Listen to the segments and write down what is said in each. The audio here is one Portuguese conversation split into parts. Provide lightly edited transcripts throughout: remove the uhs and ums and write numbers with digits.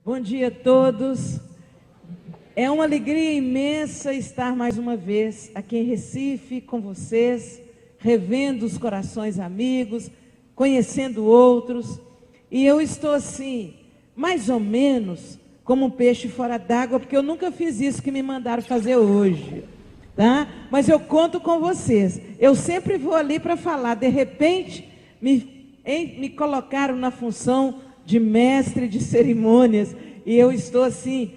Bom dia a todos. É uma alegria imensa estar mais uma vez aqui em Recife com vocês, revendo os corações amigos, conhecendo outros. E eu estou assim, mais ou menos como um peixe fora d'água, porque eu nunca fiz isso que me mandaram fazer hoje, tá? Mas eu conto com vocês. Eu sempre vou ali para falar. De repente, me colocaram na função de mestre de cerimônias, e eu estou assim,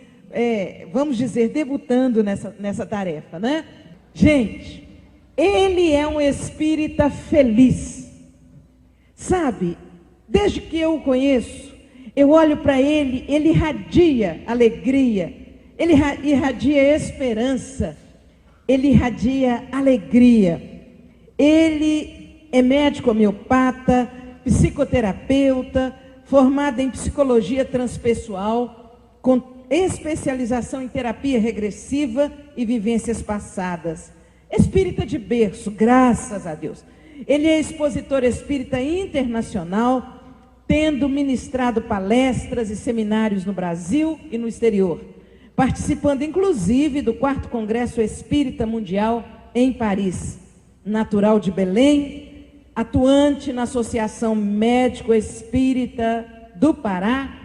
vamos dizer, debutando nessa tarefa, né? Gente, ele é um espírita feliz, sabe? Desde que eu o conheço, eu olho para ele, ele irradia alegria, ele irradia esperança, ele irradia alegria. Ele é médico homeopata, psicoterapeuta, formada em psicologia transpessoal, com especialização em terapia regressiva e vivências passadas. Espírita de berço, graças a Deus. Ele é expositor espírita internacional, tendo ministrado palestras e seminários no Brasil e no exterior, participando inclusive do 4º Congresso Espírita Mundial em Paris. Natural de Belém, atuante na Associação Médico Espírita do Pará.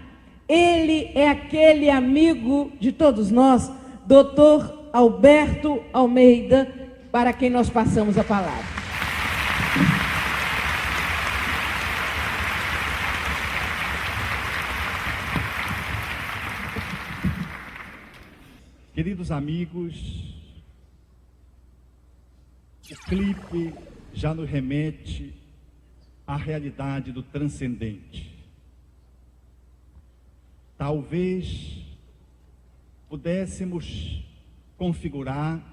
Ele é aquele amigo de todos nós, Dr. Alberto Almeida, para quem nós passamos a palavra. Queridos amigos, o clipe já nos remete à realidade do transcendente. Talvez pudéssemos configurar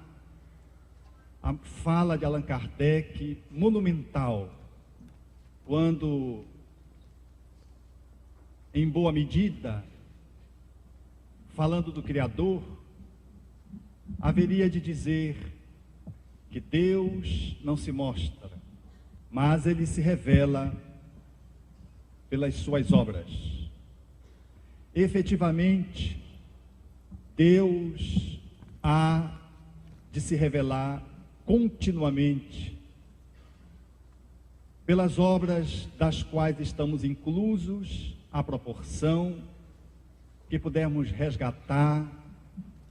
a fala de Allan Kardec monumental, quando, em boa medida, falando do Criador, haveria de dizer que Deus não se mostra, mas Ele se revela pelas suas obras. Efetivamente, Deus há de se revelar continuamente pelas obras das quais estamos inclusos, à proporção que pudermos resgatar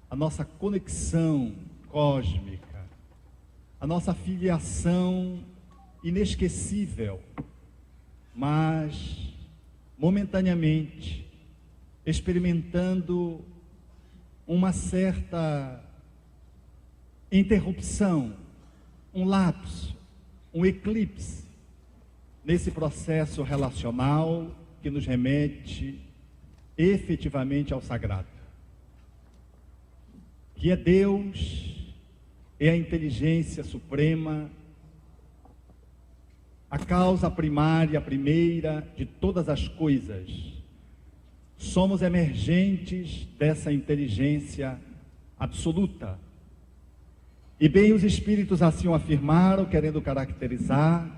a nossa conexão cósmica, a nossa filiação inesquecível, mas momentaneamente experimentando uma certa interrupção, um lapso, um eclipse nesse processo relacional que nos remete efetivamente ao sagrado, que é Deus, é a inteligência suprema, a causa primária, primeira de todas as coisas. Somos emergentes dessa inteligência absoluta. E bem os espíritos assim o afirmaram, querendo caracterizar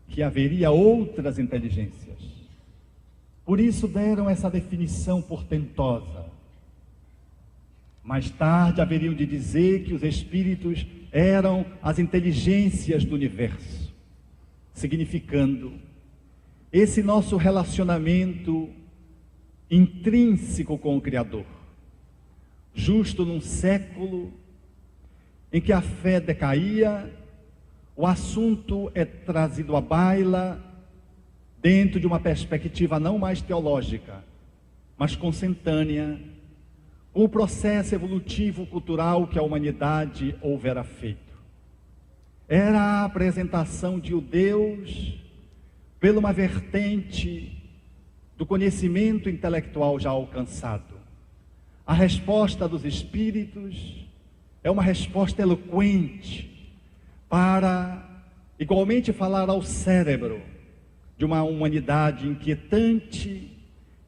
que haveria outras inteligências. Por isso deram essa definição portentosa. Mais tarde haveriam de dizer que os espíritos eram as inteligências do universo, significando esse nosso relacionamento intrínseco com o Criador, justo num século em que a fé decaía, o assunto é trazido à baila dentro de uma perspectiva não mais teológica, mas consentânea, com o processo evolutivo cultural que a humanidade houvera feito. Era a apresentação de um Deus pela uma vertente do conhecimento intelectual já alcançado. A resposta dos espíritos é uma resposta eloquente para, igualmente, falar ao cérebro de uma humanidade inquietante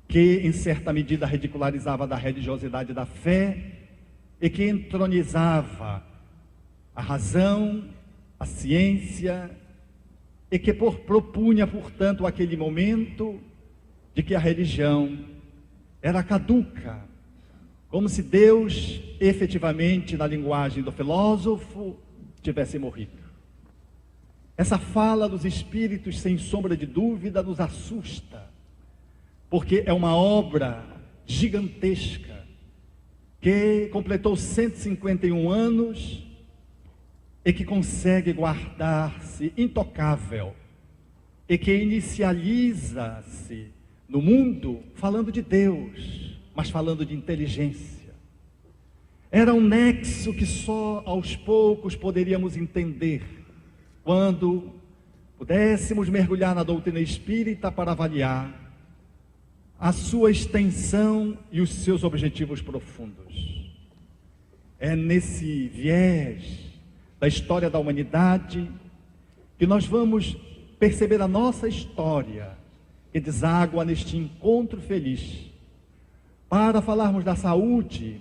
que, em certa medida, ridicularizava da religiosidade da fé e que entronizava a razão, a ciência, e que propunha, portanto, aquele momento de que a religião era caduca, como se Deus, efetivamente, na linguagem do filósofo, tivesse morrido. Essa fala dos Espíritos, sem sombra de dúvida, nos assusta, porque é uma obra gigantesca, que completou 151 anos e que consegue guardar-se intocável, e que inicializa-se no mundo falando de Deus, mas falando de inteligência. Era um nexo que só aos poucos poderíamos entender, quando pudéssemos mergulhar na doutrina espírita para avaliar a sua extensão e os seus objetivos profundos. É nesse viés da história da humanidade que nós vamos perceber a nossa história, que deságua neste encontro feliz, para falarmos da saúde,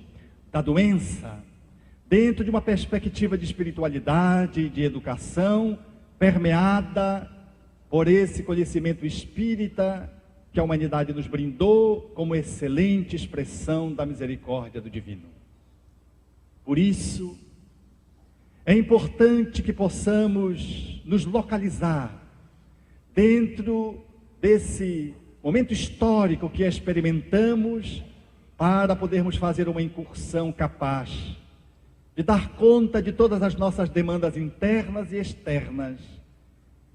da doença, dentro de uma perspectiva de espiritualidade, de educação, permeada por esse conhecimento espírita que a humanidade nos brindou como excelente expressão da misericórdia do Divino. Por isso, é importante que possamos nos localizar dentro desse momento histórico que experimentamos, para podermos fazer uma incursão capaz de dar conta de todas as nossas demandas internas e externas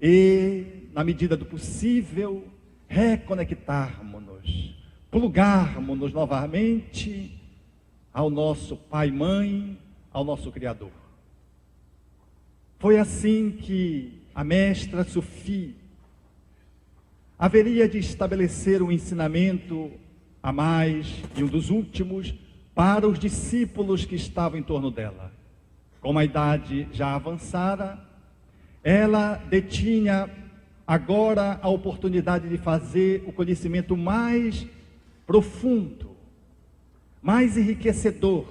e, na medida do possível, reconectarmos-nos, plugarmos-nos novamente ao nosso Pai e Mãe, ao nosso Criador. Foi assim que a mestra Sophie haveria de estabelecer um ensinamento a mais e um dos últimos para os discípulos que estavam em torno dela. Como a idade já avançara, ela detinha agora a oportunidade de fazer o conhecimento mais profundo, mais enriquecedor,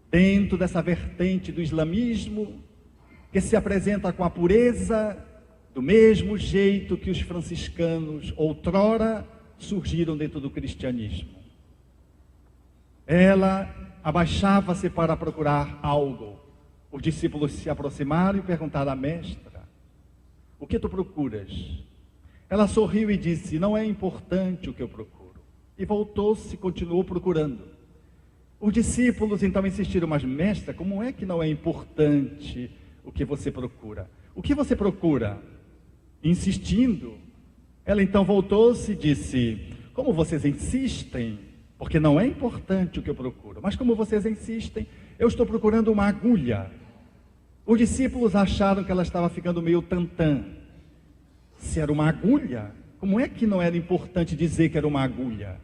dentro dessa vertente do islamismo, que se apresenta com a pureza do mesmo jeito que os franciscanos outrora surgiram dentro do cristianismo. Ela abaixava-se para procurar algo. Os discípulos se aproximaram e perguntaram à mestra: o que tu procuras? Ela sorriu e disse: não é importante o que eu procuro. E voltou-se e continuou procurando. Os discípulos então insistiram: mas mestra, como é que não é importante o que você procura? O que você procura? Insistindo, ela então voltou-se e disse: como vocês insistem, porque não é importante o que eu procuro, mas como vocês insistem, eu estou procurando uma agulha. Os discípulos acharam que ela estava ficando meio tantã. Se era uma agulha, como é que não era importante dizer que era uma agulha?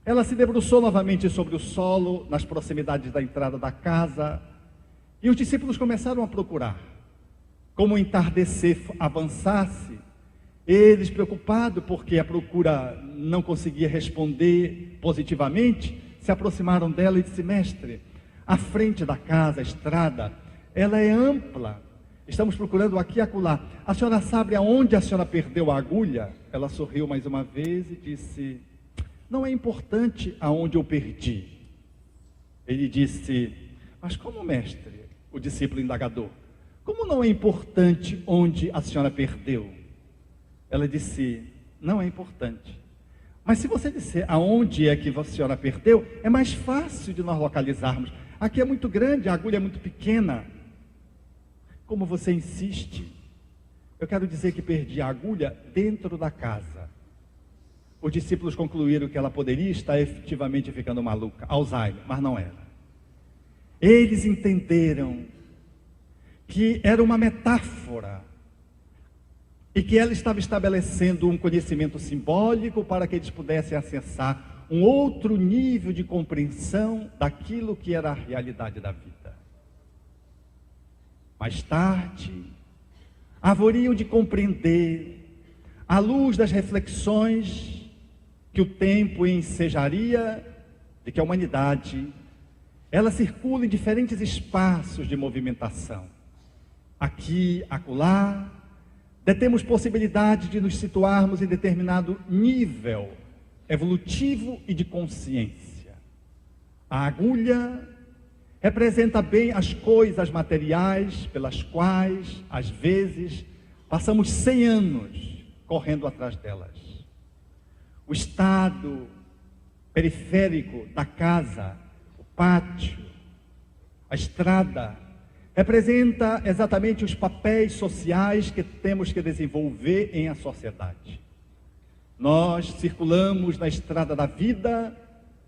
Ela se debruçou novamente sobre o solo, nas proximidades da entrada da casa, e os discípulos começaram a procurar. Como o entardecer avançasse, eles, preocupados porque a procura não conseguia responder positivamente, se aproximaram dela e disse: mestre, a frente da casa, a estrada, ela é ampla, estamos procurando aqui e acolá. A senhora sabe aonde a senhora perdeu a agulha? Ela sorriu mais uma vez e disse: não é importante aonde eu perdi. Ele disse: mas como, mestre? O discípulo indagador: como não é importante onde a senhora perdeu? Ela disse: não é importante. Mas se você disser aonde é que a senhora perdeu, é mais fácil de nós localizarmos. Aqui é muito grande, a agulha é muito pequena. Como você insiste, eu quero dizer que perdi a agulha dentro da casa. Os discípulos concluíram que ela poderia estar efetivamente ficando maluca, Alzheimer, mas não era. Eles entenderam que era uma metáfora e que ela estava estabelecendo um conhecimento simbólico para que eles pudessem acessar um outro nível de compreensão daquilo que era a realidade da vida. Mais tarde, haveriam de compreender, à luz das reflexões que o tempo ensejaria, de que a humanidade, ela circula em diferentes espaços de movimentação. Aqui, acolá, temos possibilidade de nos situarmos em determinado nível evolutivo e de consciência. A agulha representa bem as coisas materiais pelas quais, às vezes, passamos 100 anos correndo atrás delas. O estado periférico da casa, o pátio, a estrada, representa exatamente os papéis sociais que temos que desenvolver em a sociedade. Nós circulamos na estrada da vida,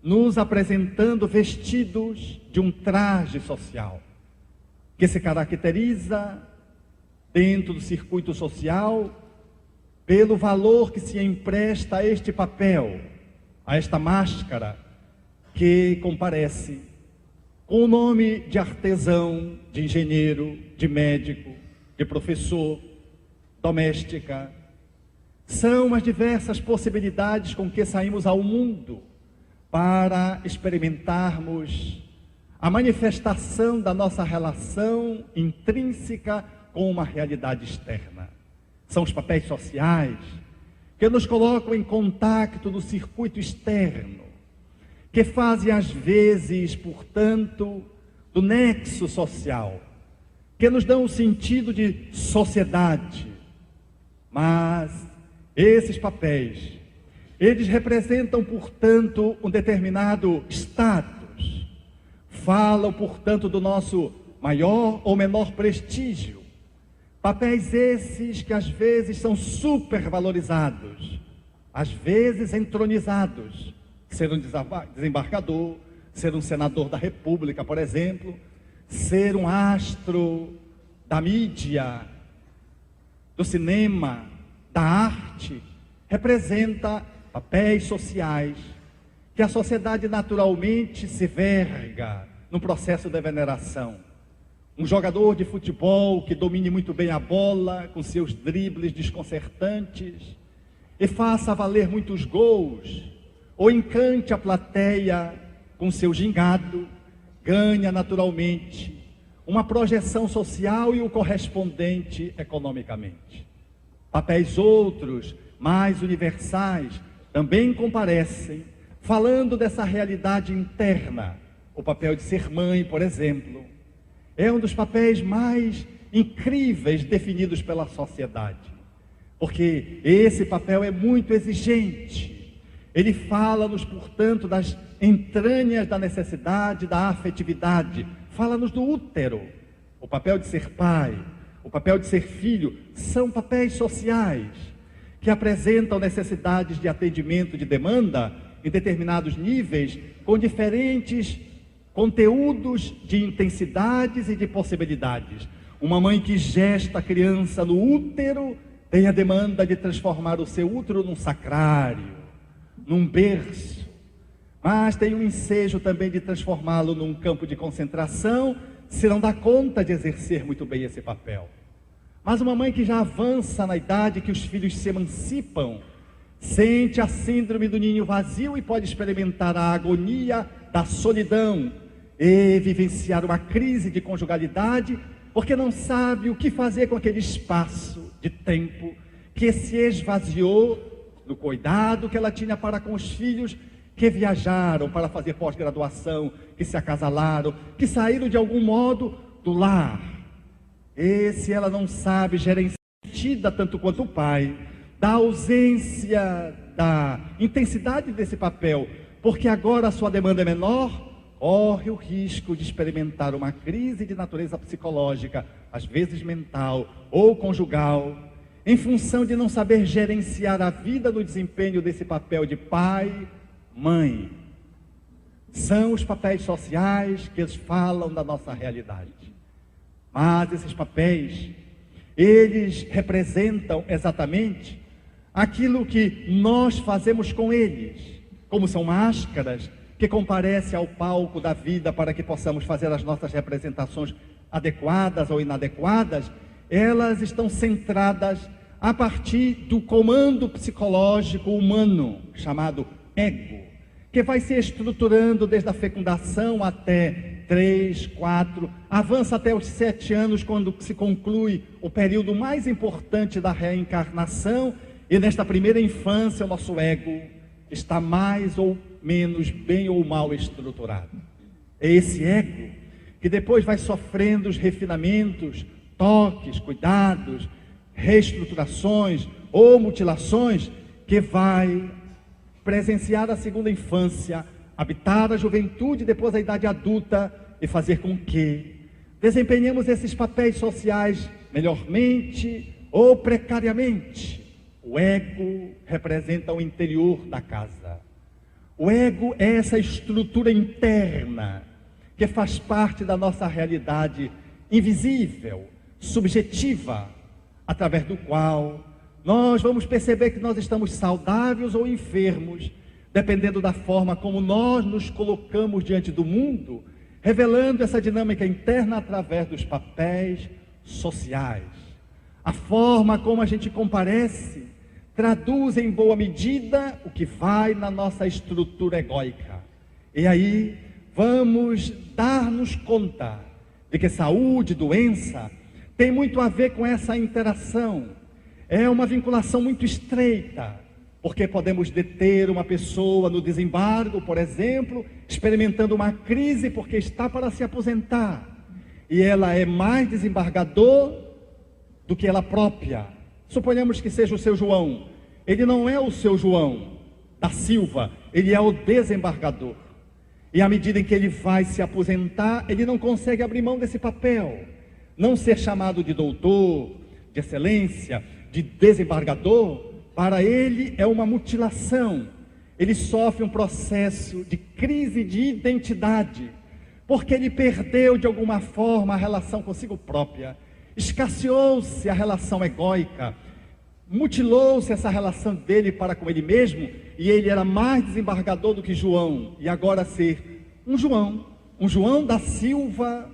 nos apresentando vestidos de um traje social, que se caracteriza dentro do circuito social pelo valor que se empresta a este papel, a esta máscara que comparece com o nome de artesão, de engenheiro, de médico, de professor, doméstica. São as diversas possibilidades com que saímos ao mundo para experimentarmos a manifestação da nossa relação intrínseca com uma realidade externa. São os papéis sociais que nos colocam em contato no circuito externo, que fazem às vezes, portanto, do nexo social, que nos dão um sentido de sociedade. Mas esses papéis, eles representam, portanto, um determinado status, falam, portanto, do nosso maior ou menor prestígio. Papéis esses que às vezes são supervalorizados, às vezes entronizados. Ser um desembargador, ser um senador da República, por exemplo, ser um astro da mídia, do cinema, da arte, representa papéis sociais que a sociedade naturalmente se verga no processo de veneração. Um jogador de futebol que domine muito bem a bola, com seus dribles desconcertantes, e faça valer muitos gols, ou encante a plateia com seu gingado, ganha naturalmente uma projeção social e o correspondente economicamente. Papéis outros, mais universais, também comparecem, falando dessa realidade interna. O papel de ser mãe, por exemplo, é um dos papéis mais incríveis definidos pela sociedade, porque esse papel é muito exigente. Ele fala-nos, portanto, das entranhas da necessidade, da afetividade, fala-nos do útero. O papel de ser pai, o papel de ser filho, são papéis sociais que apresentam necessidades de atendimento de demanda em determinados níveis, com diferentes conteúdos de intensidades e de possibilidades. Uma mãe que gesta a criança no útero tem a demanda de transformar o seu útero num sacrário, num berço, mas tem um ensejo também de transformá-lo num campo de concentração, se não dá conta de exercer muito bem esse papel. Mas uma mãe que já avança na idade que os filhos se emancipam, sente a síndrome do ninho vazio e pode experimentar a agonia da solidão e vivenciar uma crise de conjugalidade, porque não sabe o que fazer com aquele espaço de tempo que se esvaziou no cuidado que ela tinha para com os filhos que viajaram para fazer pós-graduação, que se acasalaram, que saíram de algum modo do lar. E se ela não sabe gerenciar, tanto quanto o pai, da ausência, da intensidade desse papel, porque agora a sua demanda é menor, corre o risco de experimentar uma crise de natureza psicológica, às vezes mental ou conjugal, em função de não saber gerenciar a vida no desempenho desse papel de pai, mãe. São os papéis sociais que falam da nossa realidade. Mas esses papéis, eles representam exatamente aquilo que nós fazemos com eles, como são máscaras que comparecem ao palco da vida para que possamos fazer as nossas representações adequadas ou inadequadas. Elas estão centradas a partir do comando psicológico humano, chamado ego, que vai se estruturando desde a fecundação até 3, 4, avança até os 7 anos, quando se conclui o período mais importante da reencarnação. E nesta primeira infância, o nosso ego está mais ou menos bem ou mal estruturado. É esse ego que depois vai sofrendo os refinamentos, toques, cuidados, reestruturações ou mutilações, que vai presenciar a segunda infância, habitar a juventude, depois a idade adulta, e fazer com que desempenhemos esses papéis sociais melhormente ou precariamente. O ego representa o interior da casa. O ego é essa estrutura interna que faz parte da nossa realidade invisível, subjetiva, através do qual nós vamos perceber que nós estamos saudáveis ou enfermos, dependendo da forma como nós nos colocamos diante do mundo, revelando essa dinâmica interna através dos papéis sociais. A forma como a gente comparece traduz em boa medida o que vai na nossa estrutura egóica. E aí vamos dar-nos conta de que saúde, doença, tem muito a ver com essa interação. É uma vinculação muito estreita, porque podemos deter uma pessoa no desembargo, por exemplo, experimentando uma crise porque está para se aposentar, e ela é mais desembargador do que ela própria. Suponhamos que seja o seu João. Ele não é o seu João da Silva, ele é o desembargador. E à medida em que ele vai se aposentar, ele não consegue abrir mão desse papel. Não ser chamado de doutor, de excelência, de desembargador, para ele é uma mutilação. Ele sofre um processo de crise de identidade, porque ele perdeu de alguma forma a relação consigo própria, escasseou-se a relação egóica, mutilou-se essa relação dele para com ele mesmo, e ele era mais desembargador do que João, e agora ser um João da Silva,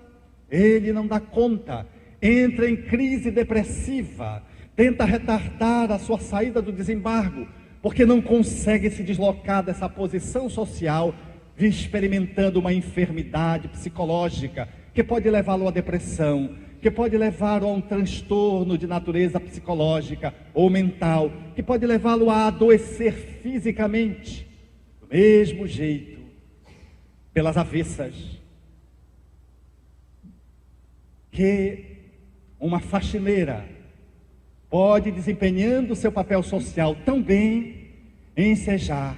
ele não dá conta, entra em crise depressiva, tenta retardar a sua saída do desembargo, porque não consegue se deslocar dessa posição social, experimentando uma enfermidade psicológica, que pode levá-lo à depressão, que pode levá-lo a um transtorno de natureza psicológica ou mental, que pode levá-lo a adoecer fisicamente. Do mesmo jeito, pelas avessas, que uma faxineira pode, desempenhando o seu papel social tão bem, ensejar,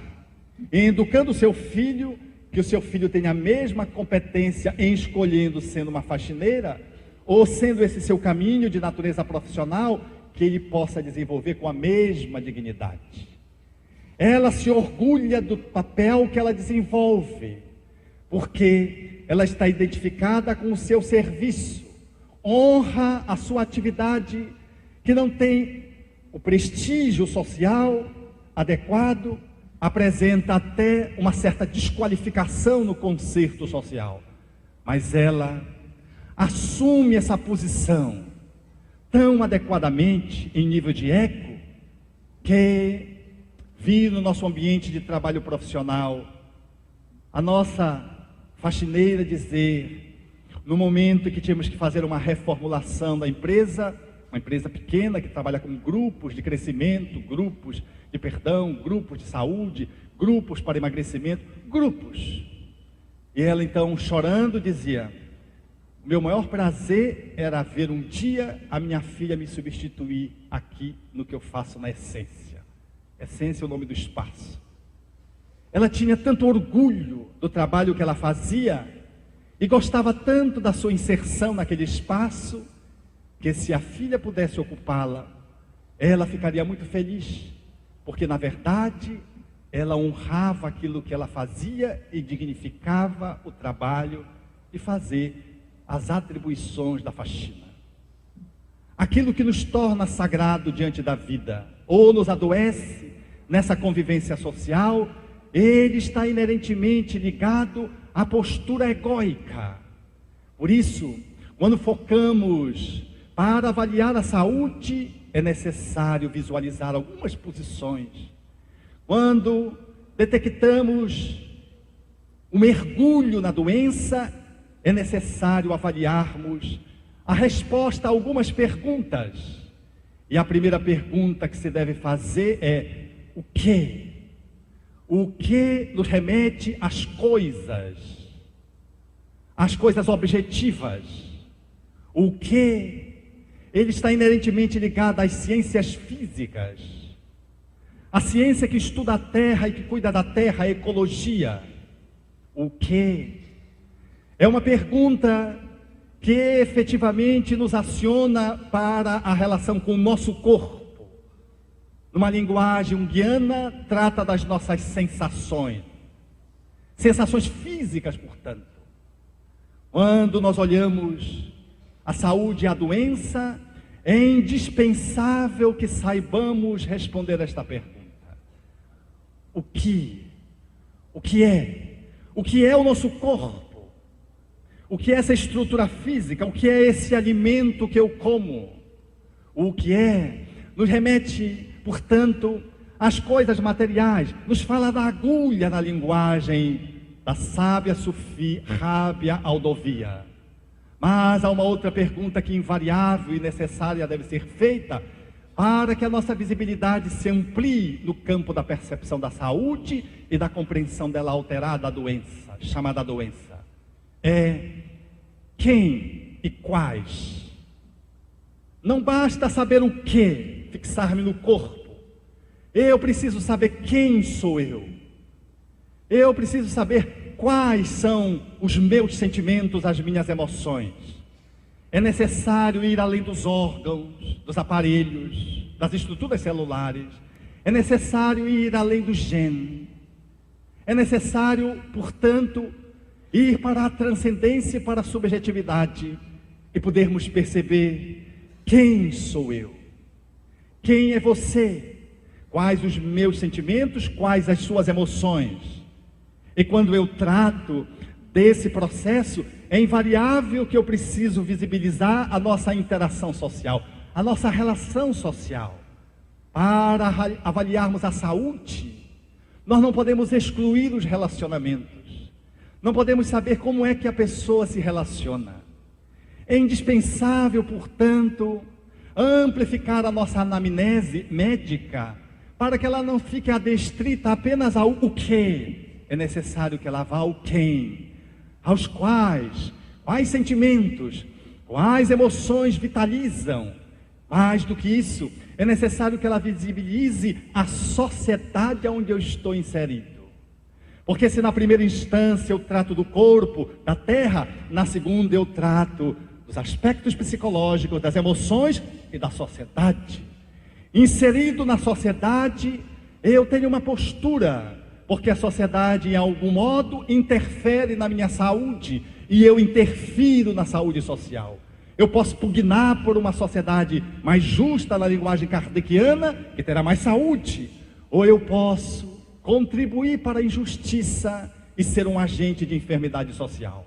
educando o seu filho, que o seu filho tenha a mesma competência em escolhendo sendo uma faxineira, ou sendo esse seu caminho de natureza profissional, que ele possa desenvolver com a mesma dignidade. Ela se orgulha do papel que ela desenvolve, porque ela está identificada com o seu serviço, honra a sua atividade, que não tem o prestígio social adequado, apresenta até uma certa desqualificação no concerto social, mas ela assume essa posição tão adequadamente em nível de ego, que vi no nosso ambiente de trabalho profissional a nossa faxineira dizer, no momento em que tínhamos que fazer uma reformulação da empresa, uma empresa pequena que trabalha com grupos de crescimento, grupos de perdão, grupos de saúde, grupos para emagrecimento, grupos. E ela então, chorando, dizia: o meu maior prazer era ver um dia a minha filha me substituir aqui no que eu faço na Essência. Essência é o nome do espaço. Ela tinha tanto orgulho do trabalho que ela fazia e gostava tanto da sua inserção naquele espaço, que se a filha pudesse ocupá-la, ela ficaria muito feliz, porque na verdade ela honrava aquilo que ela fazia e dignificava o trabalho de fazer as atribuições da faxina. Aquilo que nos torna sagrado diante da vida, ou nos adoece nessa convivência social, ele está inerentemente ligado à postura egóica. Por isso, quando focamos para avaliar a saúde, é necessário visualizar algumas posições. Quando detectamos o mergulho na doença, é necessário avaliarmos a resposta a algumas perguntas. E a primeira pergunta que se deve fazer é: o quê? o que nos remete às coisas objetivas, o que ele está inerentemente ligado às ciências físicas, a ciência que estuda a terra e que cuida da terra, a ecologia. O que? É uma pergunta que efetivamente nos aciona para a relação com o nosso corpo. Numa linguagem junguiana, trata das nossas sensações físicas, portanto. Quando nós olhamos a saúde e a doença, é indispensável que saibamos responder esta pergunta. O que é? O que é o nosso corpo? O que é essa estrutura física? O que é esse alimento que eu como? O que é? Nos remete, portanto, às coisas materiais. Nos fala da agulha na linguagem da sábia Sufi Rábia Aldovia. Mas há uma outra pergunta que invariável e necessária deve ser feita para que a nossa visibilidade se amplie no campo da percepção da saúde e da compreensão dela alterada, a doença, chamada doença. É quem e quais. Não basta saber o que, fixar-me no corpo. Eu preciso saber quem sou eu. Eu preciso saber quais são os meus sentimentos, as minhas emoções. É necessário ir além dos órgãos, dos aparelhos, das estruturas celulares. É necessário ir além do gene. É necessário, portanto, ir para a transcendência e para a subjetividade e podermos perceber quem sou eu. Quem é você? Quais os meus sentimentos? Quais as suas emoções? E quando eu trato desse processo, é invariável que eu preciso visibilizar a nossa interação social, a nossa relação social. Para avaliarmos a saúde, nós não podemos excluir os relacionamentos. Não podemos saber como é que a pessoa se relaciona. É indispensável, portanto, amplificar a nossa anamnese médica, para que ela não fique adestrita apenas ao o que. É necessário que ela vá ao quem, aos quais sentimentos, quais emoções vitalizam. Mais do que isso, é necessário que ela visibilize a sociedade onde eu estou inserido. Porque se na primeira instância eu trato do corpo, da terra, na segunda eu trato dos aspectos psicológicos, das emoções e da sociedade. Inserido na sociedade, eu tenho uma postura, porque a sociedade, em algum modo, interfere na minha saúde e eu interfiro na saúde social. Eu posso pugnar por uma sociedade mais justa na linguagem kardeciana, que terá mais saúde, ou eu posso contribuir para a injustiça e ser um agente de enfermidade social.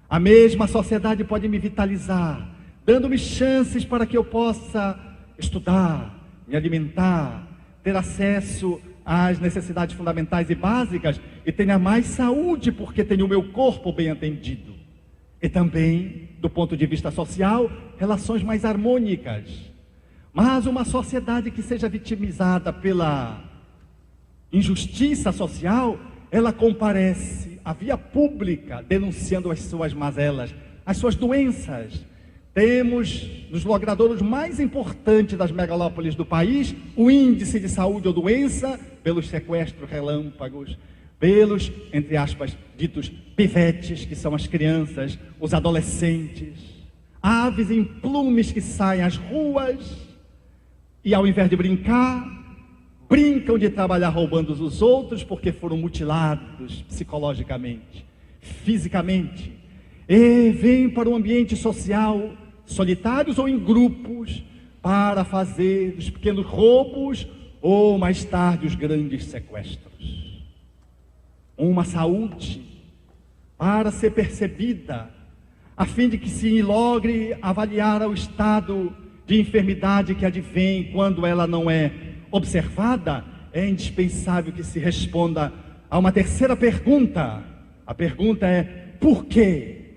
A mesma sociedade pode me vitalizar, dando-me chances para que eu possa estudar, me alimentar, ter acesso às necessidades fundamentais e básicas e tenha mais saúde porque tenho o meu corpo bem atendido. E também, do ponto de vista social, relações mais harmônicas. Mas uma sociedade que seja vitimizada pela injustiça social, ela comparece à via pública denunciando as suas mazelas, as suas doenças. Temos nos logradouros mais importantes das megalópolis do país o índice de saúde ou doença pelos sequestros relâmpagos, pelos, entre aspas, ditos pivetes, que são as crianças, os adolescentes, aves em plumes que saem às ruas e ao invés de brincar, brincam de trabalhar roubando os outros porque foram mutilados psicologicamente, fisicamente, e vêm para o ambiente social solitários ou em grupos para fazer os pequenos roubos ou mais tarde os grandes sequestros. Uma saúde para ser percebida, a fim de que se logre avaliar o estado de enfermidade que advém quando ela não é observada, é indispensável que se responda a uma terceira pergunta. A pergunta é: por quê?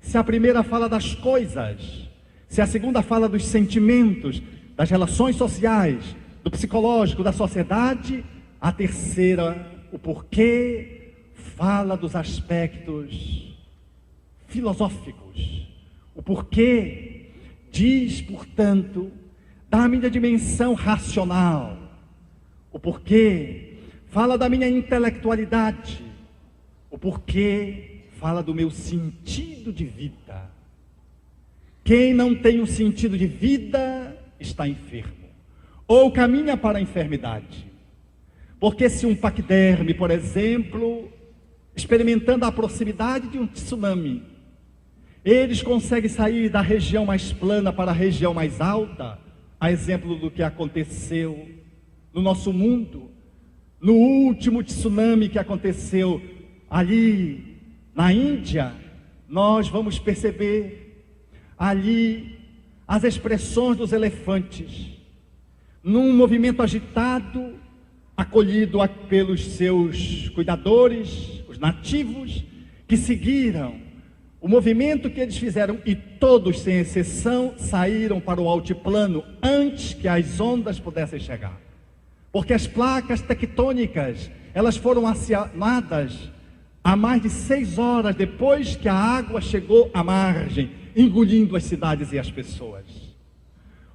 Se a primeira fala das coisas, se a segunda fala dos sentimentos, das relações sociais, do psicológico, da sociedade, A terceira, o porquê, fala dos aspectos filosóficos. O porquê diz, portanto, da minha dimensão racional. O porquê fala da minha intelectualidade. O porquê fala do meu sentido de vida. Quem não tem um sentido de vida está enfermo, ou caminha para a enfermidade. Porque se um paquiderme, por exemplo, experimentando a proximidade de um tsunami, eles conseguem sair da região mais plana para a região mais alta, a exemplo do que aconteceu no nosso mundo, no último tsunami que aconteceu ali na Índia, nós vamos perceber ali as expressões dos elefantes, num movimento agitado, acolhido pelos seus cuidadores, os nativos, que seguiram o movimento que eles fizeram, e todos, sem exceção, saíram para o altiplano antes que as ondas pudessem chegar. Porque as placas tectônicas, elas foram acionadas há mais de 6 horas depois que a água chegou à margem, engolindo as cidades e as pessoas.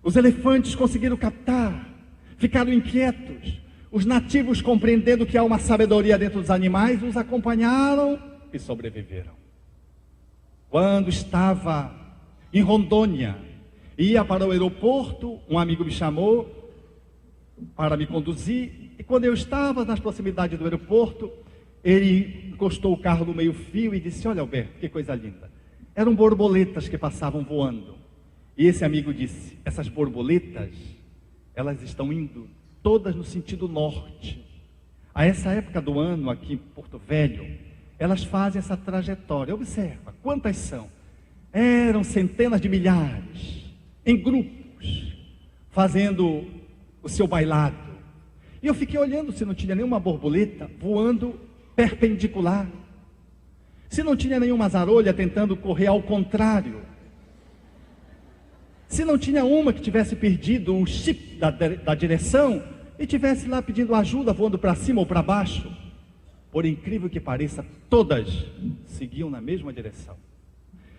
Os elefantes conseguiram captar, ficaram inquietos. Os nativos, compreendendo que há uma sabedoria dentro dos animais, os acompanharam e sobreviveram. Quando estava em Rondônia, ia para o aeroporto, um amigo me chamou para me conduzir, e quando eu estava nas proximidades do aeroporto, ele encostou o carro no meio-fio e disse: olha, Alberto, que coisa linda. Eram borboletas que passavam voando. E esse amigo disse: essas borboletas, elas estão indo todas no sentido norte. A essa época do ano, aqui em Porto Velho, elas fazem essa trajetória. Observa, quantas são? Eram centenas de milhares, em grupos, fazendo o seu bailado. E eu fiquei olhando se não tinha nenhuma borboleta voando perpendicular, se não tinha nenhuma zarolha tentando correr ao contrário, se não tinha uma que tivesse perdido o chip da direção e tivesse lá pedindo ajuda, voando para cima ou para baixo. Por incrível que pareça, todas seguiam na mesma direção.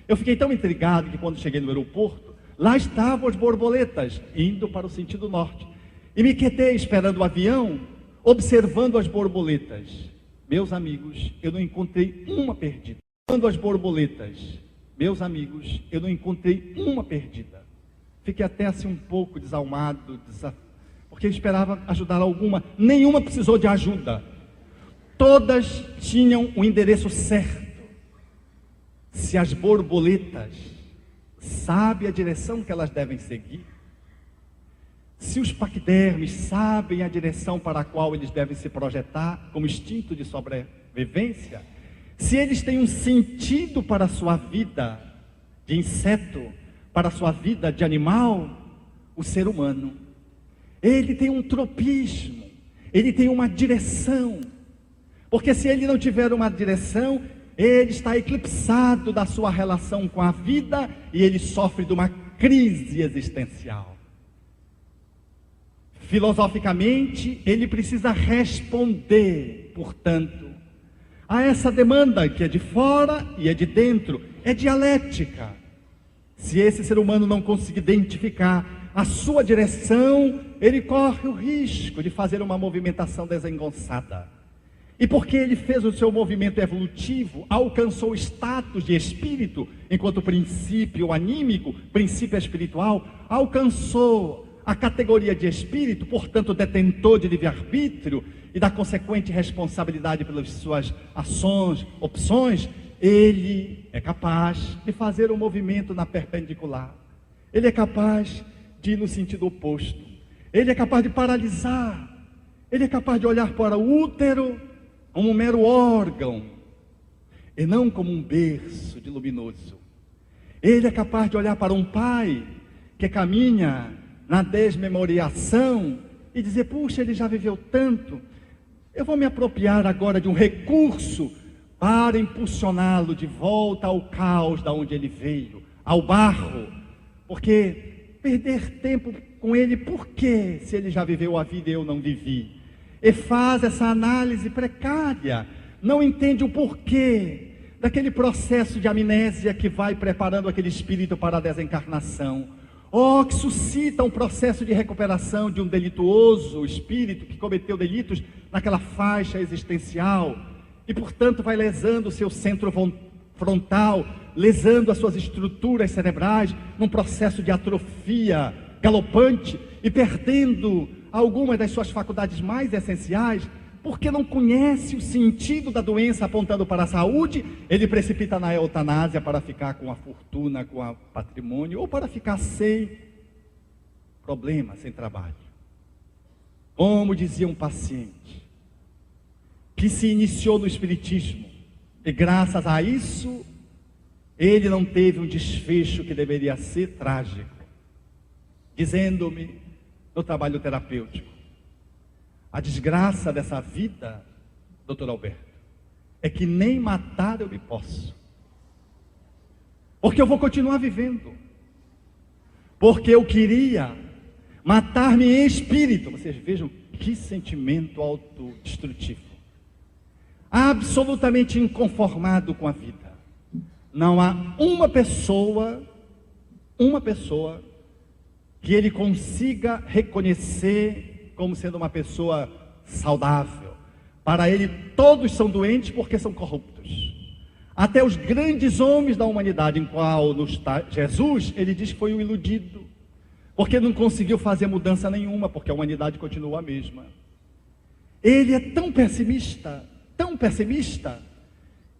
Eu fiquei tão intrigado que quando cheguei no aeroporto, lá estavam as borboletas indo para o sentido norte. E me quedei esperando o avião, observando as borboletas. Meus amigos, eu não encontrei uma perdida. Quando as borboletas, meus amigos, eu não encontrei uma perdida. Fiquei até assim um pouco desalmado, porque eu esperava ajudar alguma. Nenhuma precisou de ajuda. Todas tinham o endereço certo. Se as borboletas sabem a direção que elas devem seguir, se os paquidermes sabem a direção para a qual eles devem se projetar como instinto de sobrevivência, se eles têm um sentido para a sua vida de inseto, para a sua vida de animal, o ser humano, ele tem um tropismo, ele tem uma direção, porque se ele não tiver uma direção, ele está eclipsado da sua relação com a vida e ele sofre de uma crise existencial. Filosoficamente, ele precisa responder, portanto, a essa demanda que é de fora e é de dentro, é dialética. Se esse ser humano não conseguir identificar a sua direção, ele corre o risco de fazer uma movimentação desengonçada. E porque ele fez o seu movimento evolutivo, alcançou o status de espírito, enquanto princípio anímico, princípio espiritual, alcançou a categoria de espírito, portanto detentor de livre-arbítrio e da consequente responsabilidade pelas suas ações, opções, ele é capaz de fazer um movimento na perpendicular, ele é capaz de ir no sentido oposto, ele é capaz de paralisar, ele é capaz de olhar para o útero como um mero órgão e não como um berço de luminoso. Ele é capaz de olhar para um pai que caminha na desmemoriação e dizer: puxa, ele já viveu tanto, eu vou me apropriar agora de um recurso para impulsioná-lo de volta ao caos da onde ele veio, ao barro, porque perder tempo com ele, por quê? Se ele já viveu a vida e eu não vivi. e faz essa análise precária, não entende o porquê daquele processo de amnésia que vai preparando aquele espírito para a desencarnação, ou que suscita um processo de recuperação de um delituoso espírito que cometeu delitos naquela faixa existencial, e portanto vai lesando o seu centro frontal, lesando as suas estruturas cerebrais, num processo de atrofia galopante, e perdendo algumas das suas faculdades mais essenciais, porque não conhece o sentido da doença apontando para a saúde, ele precipita na eutanásia para ficar com a fortuna, com o patrimônio, ou para ficar sem problema, sem trabalho. Como dizia um paciente, que se iniciou no espiritismo, e graças a isso, ele não teve um desfecho que deveria ser trágico, dizendo-me, no trabalho terapêutico, a desgraça dessa vida, doutor Alberto, é que nem matar eu me posso, porque eu vou continuar vivendo, porque eu queria matar-me em espírito. Vocês vejam que sentimento autodestrutivo, absolutamente inconformado com a vida. Não há uma pessoa que ele consiga reconhecer como sendo uma pessoa saudável. Para ele, todos são doentes porque são corruptos. Até os grandes homens da humanidade, em qual está Jesus, ele diz que foi um iludido, porque não conseguiu fazer mudança nenhuma, porque a humanidade continua a mesma. Ele é tão pessimista,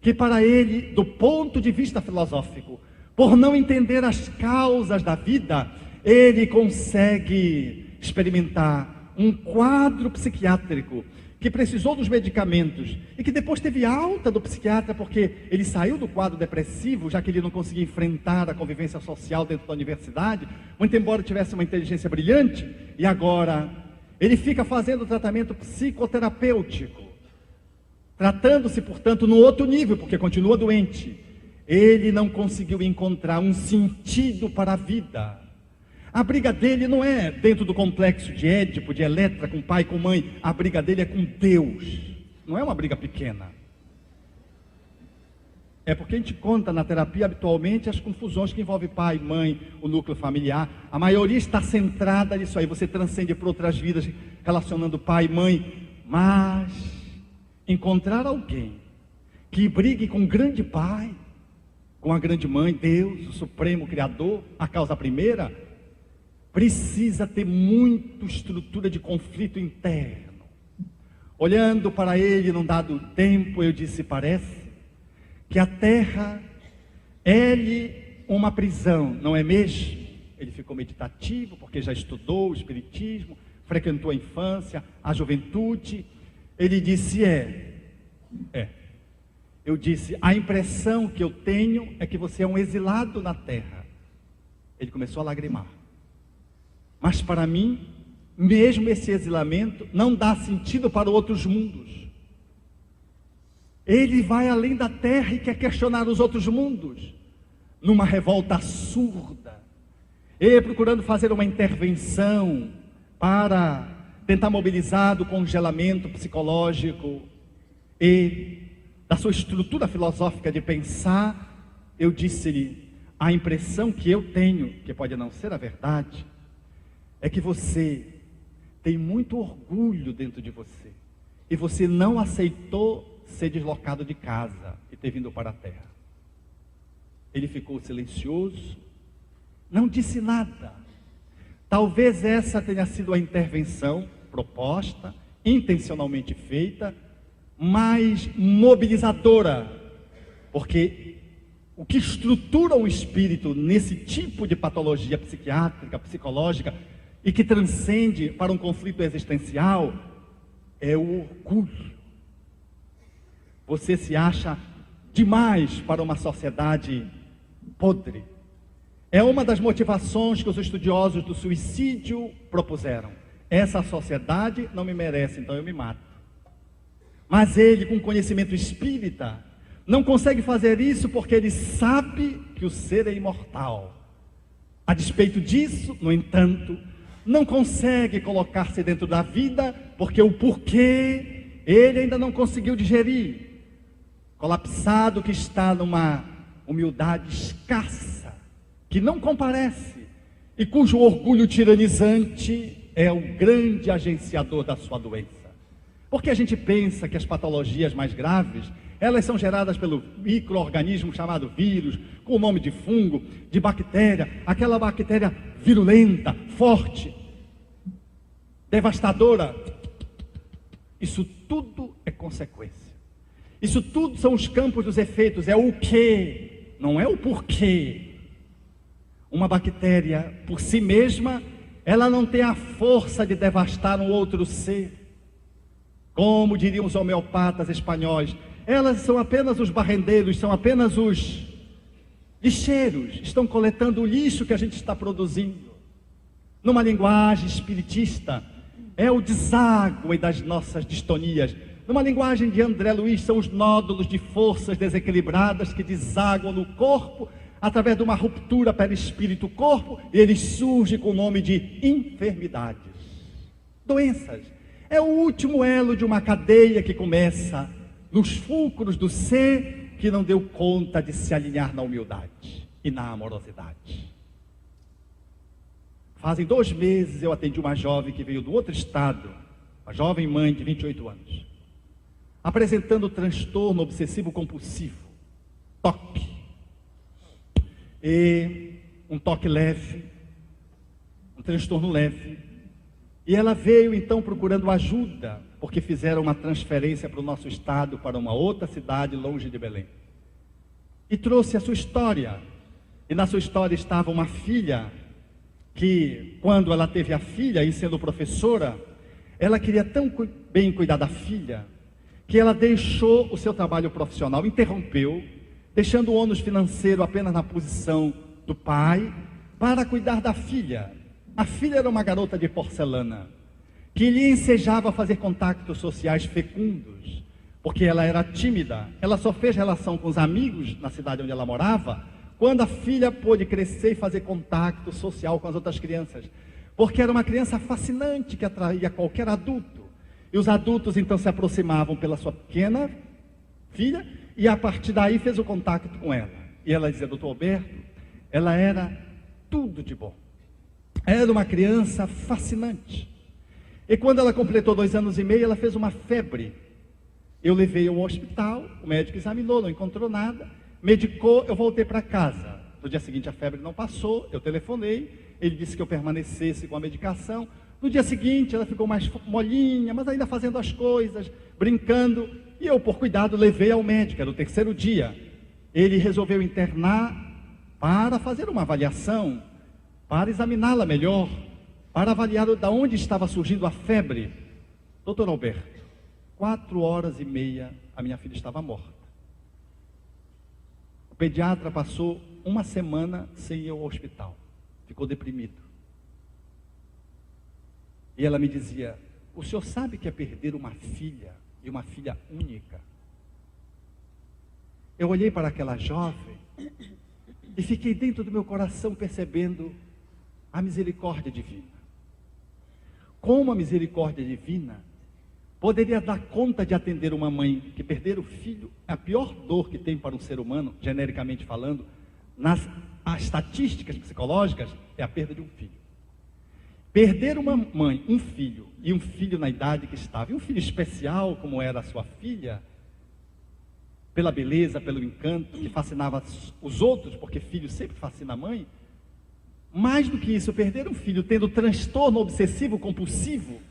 que para ele, do ponto de vista filosófico, por não entender as causas da vida, ele consegue experimentar um quadro psiquiátrico que precisou dos medicamentos e que depois teve alta do psiquiatra, porque ele saiu do quadro depressivo, já que ele não conseguia enfrentar a convivência social dentro da universidade, muito embora tivesse uma inteligência brilhante, e agora ele fica fazendo tratamento psicoterapêutico, tratando-se, portanto, no outro nível, porque continua doente. Ele não conseguiu encontrar um sentido para a vida. A briga dele não é dentro do complexo de Édipo, de Eletra, com pai, com mãe. A briga dele é com Deus. Não é uma briga pequena. É porque a gente conta na terapia habitualmente as confusões que envolvem pai, mãe, o núcleo familiar. A maioria está centrada nisso aí. Você transcende para outras vidas relacionando pai e mãe. Mas encontrar alguém que brigue com o grande pai, com a grande mãe, Deus, o supremo criador, a causa primeira, precisa ter muita estrutura de conflito interno. Olhando para ele num dado tempo, eu disse, parece que a terra é-lhe uma prisão, não é mesmo? Ele ficou meditativo, porque já estudou o espiritismo, frequentou a infância, a juventude. Ele disse, Eu disse, a impressão que eu tenho é que você é um exilado na terra. Ele começou a lagrimar. Mas para mim, mesmo esse exilamento não dá sentido para outros mundos. Ele vai além da terra e quer questionar os outros mundos, numa revolta surda, e procurando fazer uma intervenção para tentar mobilizar do congelamento psicológico e da sua estrutura filosófica de pensar. Eu disse-lhe, a impressão que eu tenho, que pode não ser a verdade, é que você tem muito orgulho dentro de você, e você não aceitou ser deslocado de casa e ter vindo para a terra. Ele ficou silencioso, não disse nada. Talvez essa tenha sido a intervenção proposta, intencionalmente feita, mais mobilizadora, porque o que estrutura o espírito nesse tipo de patologia psiquiátrica, psicológica, e que transcende para um conflito existencial, é o orgulho. Você se acha demais para uma sociedade podre. É uma das motivações que os estudiosos do suicídio propuseram. Essa sociedade não me merece, então eu me mato. Mas ele, com conhecimento espírita, não consegue fazer isso porque ele sabe que o ser é imortal. A despeito disso, no entanto, não consegue colocar-se dentro da vida, porque o porquê ele ainda não conseguiu digerir. Colapsado que está numa humildade escassa, que não comparece, e cujo orgulho tiranizante é o grande agenciador da sua doença. Porque a gente pensa que as patologias mais graves, elas são geradas pelo micro-organismo chamado vírus, com o nome de fungo, de bactéria, aquela bactéria virulenta, forte, devastadora. Isso tudo é consequência. Isso tudo são os campos dos efeitos, é o que, não é o porquê. Uma bactéria, por si mesma, ela não tem a força de devastar um outro ser. Como diriam os homeopatas espanhóis, elas são apenas os barrendeiros, são apenas os lixeiros, estão coletando o lixo que a gente está produzindo. Numa linguagem espiritista, é o deságue das nossas distonias. Numa linguagem de André Luiz, são os nódulos de forças desequilibradas que desaguam no corpo, através de uma ruptura perispírito-corpo, e eles surgem com o nome de enfermidades, doenças. É o último elo de uma cadeia que começa nos fulcros do ser que não deu conta de se alinhar na humildade e na amorosidade. Fazem 2 meses eu atendi uma jovem que veio do outro estado, uma jovem mãe de 28 anos, apresentando transtorno obsessivo compulsivo, TOC, e um toque leve, um transtorno leve. E ela veio então procurando ajuda, porque fizeram uma transferência para o nosso estado, para uma outra cidade longe de Belém. E trouxe a sua história. E na sua história estava uma filha, que quando ela teve a filha, e sendo professora, ela queria tão bem cuidar da filha, que ela deixou o seu trabalho profissional, interrompeu, deixando o ônus financeiro apenas na posição do pai, para cuidar da filha. A filha era uma garota de porcelana, que lhe ensejava a fazer contactos sociais fecundos, porque ela era tímida. Ela só fez relação com os amigos na cidade onde ela morava, quando a filha pôde crescer e fazer contato social com as outras crianças, porque era uma criança fascinante que atraía qualquer adulto. E os adultos então se aproximavam pela sua pequena filha, e a partir daí fez o contato com ela. E ela dizia, doutor Alberto, ela era tudo de bom. Era uma criança fascinante. E quando ela completou 2 anos e meio, ela fez uma febre. Eu levei ao hospital, o médico examinou, não encontrou nada, medicou, eu voltei para casa. No dia seguinte a febre não passou, eu telefonei, ele disse que eu permanecesse com a medicação. No dia seguinte ela ficou mais molinha, mas ainda fazendo as coisas, brincando. E eu, por cuidado, levei ao médico, era o 3º dia. Ele resolveu internar para fazer uma avaliação, para examiná-la melhor, para avaliar de onde estava surgindo a febre. Doutor Alberto, 4 horas e meia a minha filha estava morta. O pediatra passou 1 semana sem ir ao hospital, ficou deprimido. E ela me dizia, o senhor sabe que é perder uma filha, e uma filha única? Eu olhei para aquela jovem e fiquei dentro do meu coração percebendo a misericórdia divina. Como a misericórdia divina poderia dar conta de atender uma mãe que perder o filho, a pior dor que tem para um ser humano, genericamente falando, nas estatísticas psicológicas, é a perda de um filho. Perder uma mãe, um filho, e um filho na idade que estava, e um filho especial como era a sua filha, pela beleza, pelo encanto, que fascinava os outros, porque filho sempre fascina a mãe. Mais do que isso, perder um filho tendo transtorno obsessivo compulsivo,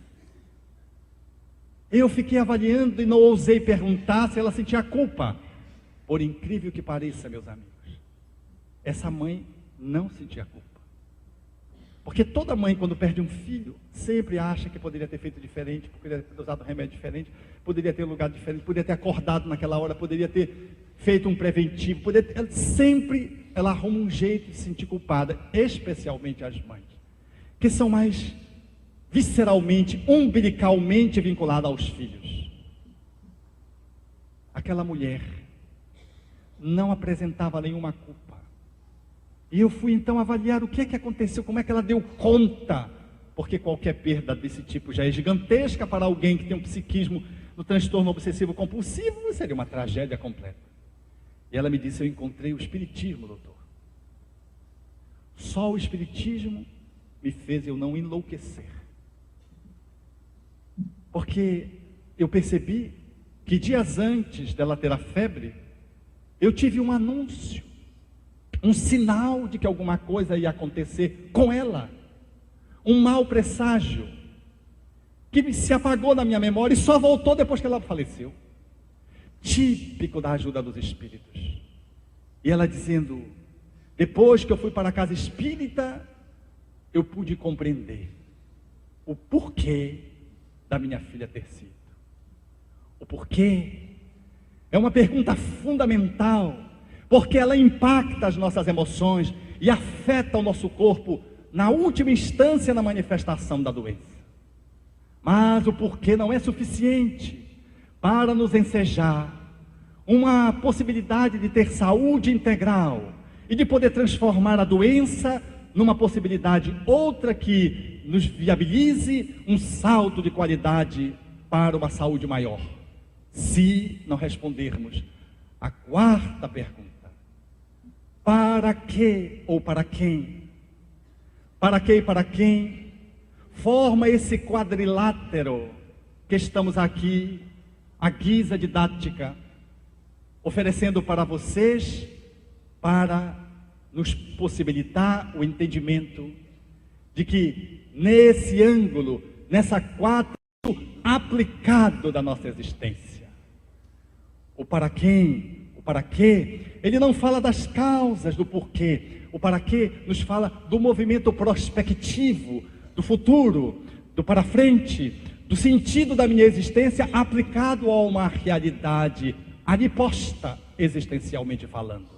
eu fiquei avaliando e não ousei perguntar se ela sentia culpa. Por incrível que pareça, meus amigos, essa mãe não sentia culpa. Porque toda mãe, quando perde um filho, sempre acha que poderia ter feito diferente, poderia ter usado um remédio diferente, poderia ter um lugar diferente, poderia ter acordado naquela hora, poderia ter feito um preventivo, sempre ela arruma um jeito de se sentir culpada, especialmente as mães, que são mais visceralmente, umbilicalmente vinculadas aos filhos. Aquela mulher não apresentava nenhuma culpa. E eu fui então avaliar o que é que aconteceu, como é que ela deu conta porque qualquer perda desse tipo já é gigantesca para alguém que tem um psiquismo no transtorno obsessivo compulsivo, seria uma tragédia completa. E ela me disse: eu encontrei o Espiritismo, doutor. Só o Espiritismo me fez eu não enlouquecer. Porque eu percebi que dias antes dela ter a febre, eu tive um anúncio, um sinal de que alguma coisa ia acontecer com ela. Um mau presságio, que se apagou na minha memória e só voltou depois que ela faleceu. Típico da ajuda dos espíritos. E ela dizendo: depois que eu fui para a casa espírita, eu pude compreender o porquê da minha filha ter sido. O porquê é uma pergunta fundamental, porque ela impacta as nossas emoções e afeta o nosso corpo, na última instância, na manifestação da doença. Mas o porquê não é suficiente para nos ensejar uma possibilidade de ter saúde integral e de poder transformar a doença numa possibilidade outra que nos viabilize um salto de qualidade para uma saúde maior. Se não respondermos a quarta pergunta: para que ou para quem? Para que e para quem forma esse quadrilátero que estamos aqui, à guisa didática, oferecendo para vocês, para nos possibilitar o entendimento de que nesse ângulo, nessa quadro aplicado da nossa existência, o para quem, o para quê, ele não fala das causas do porquê. O para quê nos fala do movimento prospectivo, do futuro, do para frente, do sentido da minha existência aplicado a uma realidade ali posta, existencialmente falando.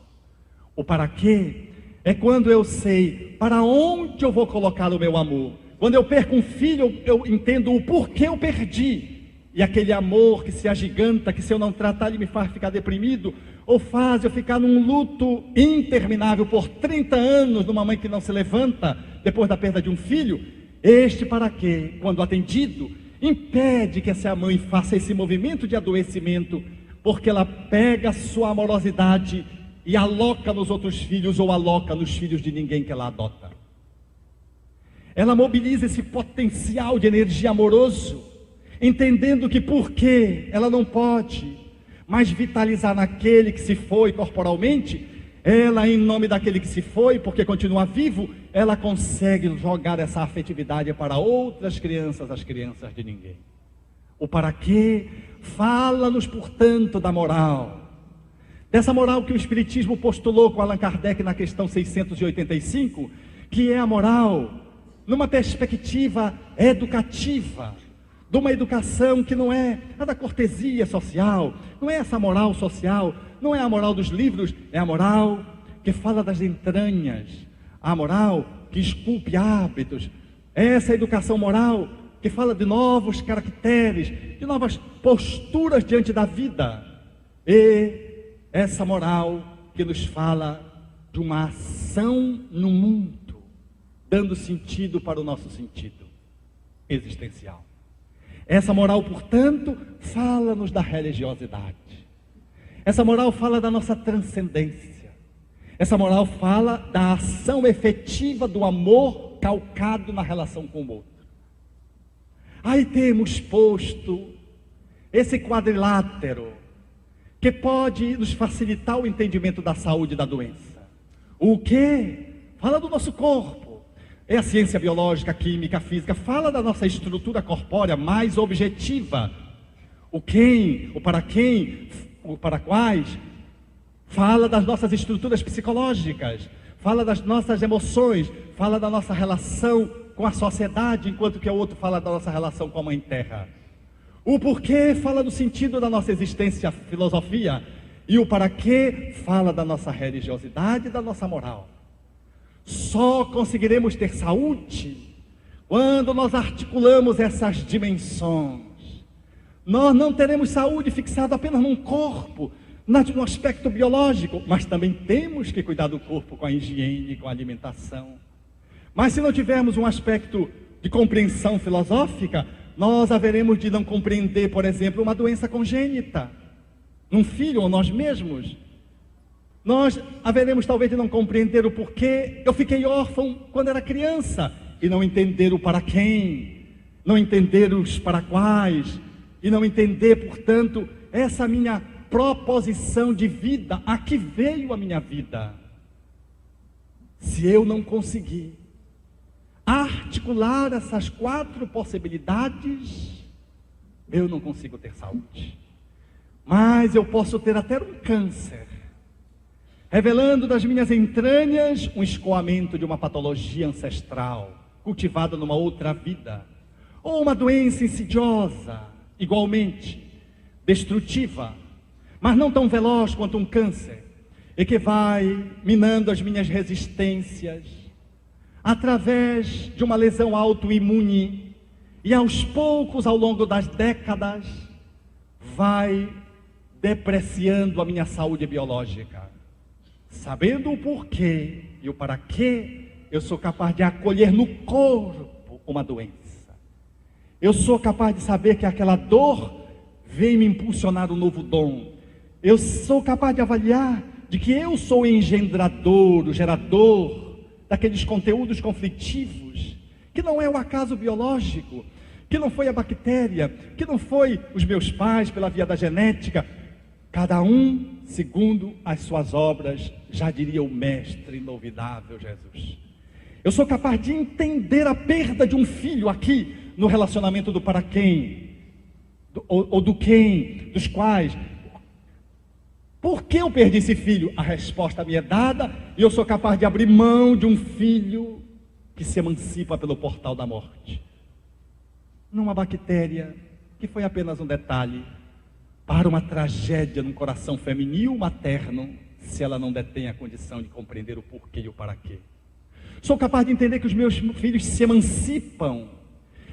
O para quê é quando eu sei para onde eu vou colocar o meu amor. Quando eu perco um filho, eu entendo o porquê eu perdi. E aquele amor que se agiganta, que se eu não tratar ele me faz ficar deprimido, ou faz eu ficar num luto interminável por 30 anos, numa mãe que não se levanta depois da perda de um filho. Este para quê, quando atendido, impede que essa mãe faça esse movimento de adoecimento, porque ela pega a sua amorosidade e aloca nos outros filhos, ou aloca nos filhos de ninguém que ela adota. Ela mobiliza esse potencial de energia amoroso, entendendo que porque ela não pode mais vitalizar naquele que se foi corporalmente, ela, em nome daquele que se foi, porque continua vivo, ela consegue jogar essa afetividade para outras crianças, as crianças de ninguém. O para quê fala-nos, portanto, da moral. Dessa moral que o Espiritismo postulou com Allan Kardec na questão 685, que é a moral numa perspectiva educativa, de uma educação que não é a da cortesia social, não é essa moral social, não é a moral dos livros, é a moral que fala das entranhas, a moral que esculpe hábitos, é essa educação moral que fala de novos caracteres, de novas posturas diante da vida, e essa moral que nos fala de uma ação no mundo, dando sentido para o nosso sentido existencial. Essa moral, portanto, fala-nos da religiosidade. Essa moral fala da nossa transcendência. Essa moral fala da ação efetiva do amor calcado na relação com o outro. Aí temos posto esse quadrilátero que pode nos facilitar o entendimento da saúde e da doença. O quê? Fala do nosso corpo. É a ciência biológica, química, física, fala da nossa estrutura corpórea mais objetiva. O quem, o para quais, fala das nossas estruturas psicológicas, fala das nossas emoções, fala da nossa relação com a sociedade, enquanto que o outro fala da nossa relação com a Mãe Terra. O porquê fala do sentido da nossa existência, filosofia, e o para quê fala da nossa religiosidade e da nossa moral. Só conseguiremos ter saúde quando nós articulamos essas dimensões. Nós não teremos saúde fixada apenas num corpo, no aspecto biológico, mas também temos que cuidar do corpo com a higiene, com a alimentação. Mas se não tivermos um aspecto de de compreensão filosófica, nós haveremos de não compreender, por exemplo, uma doença congênita, num filho ou nós mesmos. Nós haveremos talvez de não compreender o porquê eu fiquei órfão quando era criança, e não entender o para quem, não entender os para quais, e não entender, portanto, essa minha proposição de vida, a que veio a minha vida. Se eu não conseguir articular essas 4 possibilidades, eu não consigo ter saúde. Mas eu posso ter até um câncer, revelando das minhas entranhas um escoamento de uma patologia ancestral, cultivada numa outra vida, ou uma doença insidiosa, igualmente destrutiva, mas não tão veloz quanto um câncer, e que vai minando as minhas resistências, através de uma lesão autoimune, e aos poucos, ao longo das décadas, vai depreciando a minha saúde biológica. Sabendo o porquê e o para quê, eu sou capaz de acolher no corpo uma doença. Eu sou capaz de saber que aquela dor vem me impulsionar um novo dom. Eu sou capaz de avaliar de que eu sou o engendrador, o gerador daqueles conteúdos conflitivos, que não é o acaso biológico, que não foi a bactéria, que não foi os meus pais pela via da genética. Cada um segundo as suas obras, já diria o mestre inovidável Jesus. Eu sou capaz de entender a perda de um filho aqui, no relacionamento do para quem, ou do quem, dos quais. Por que eu perdi esse filho? A resposta me é dada, e eu sou capaz de abrir mão de um filho que se emancipa pelo portal da morte. Numa bactéria que foi apenas um detalhe para uma tragédia num coração feminil materno, se ela não detém a condição de compreender o porquê e o para quê. Sou capaz de entender que os meus filhos se emancipam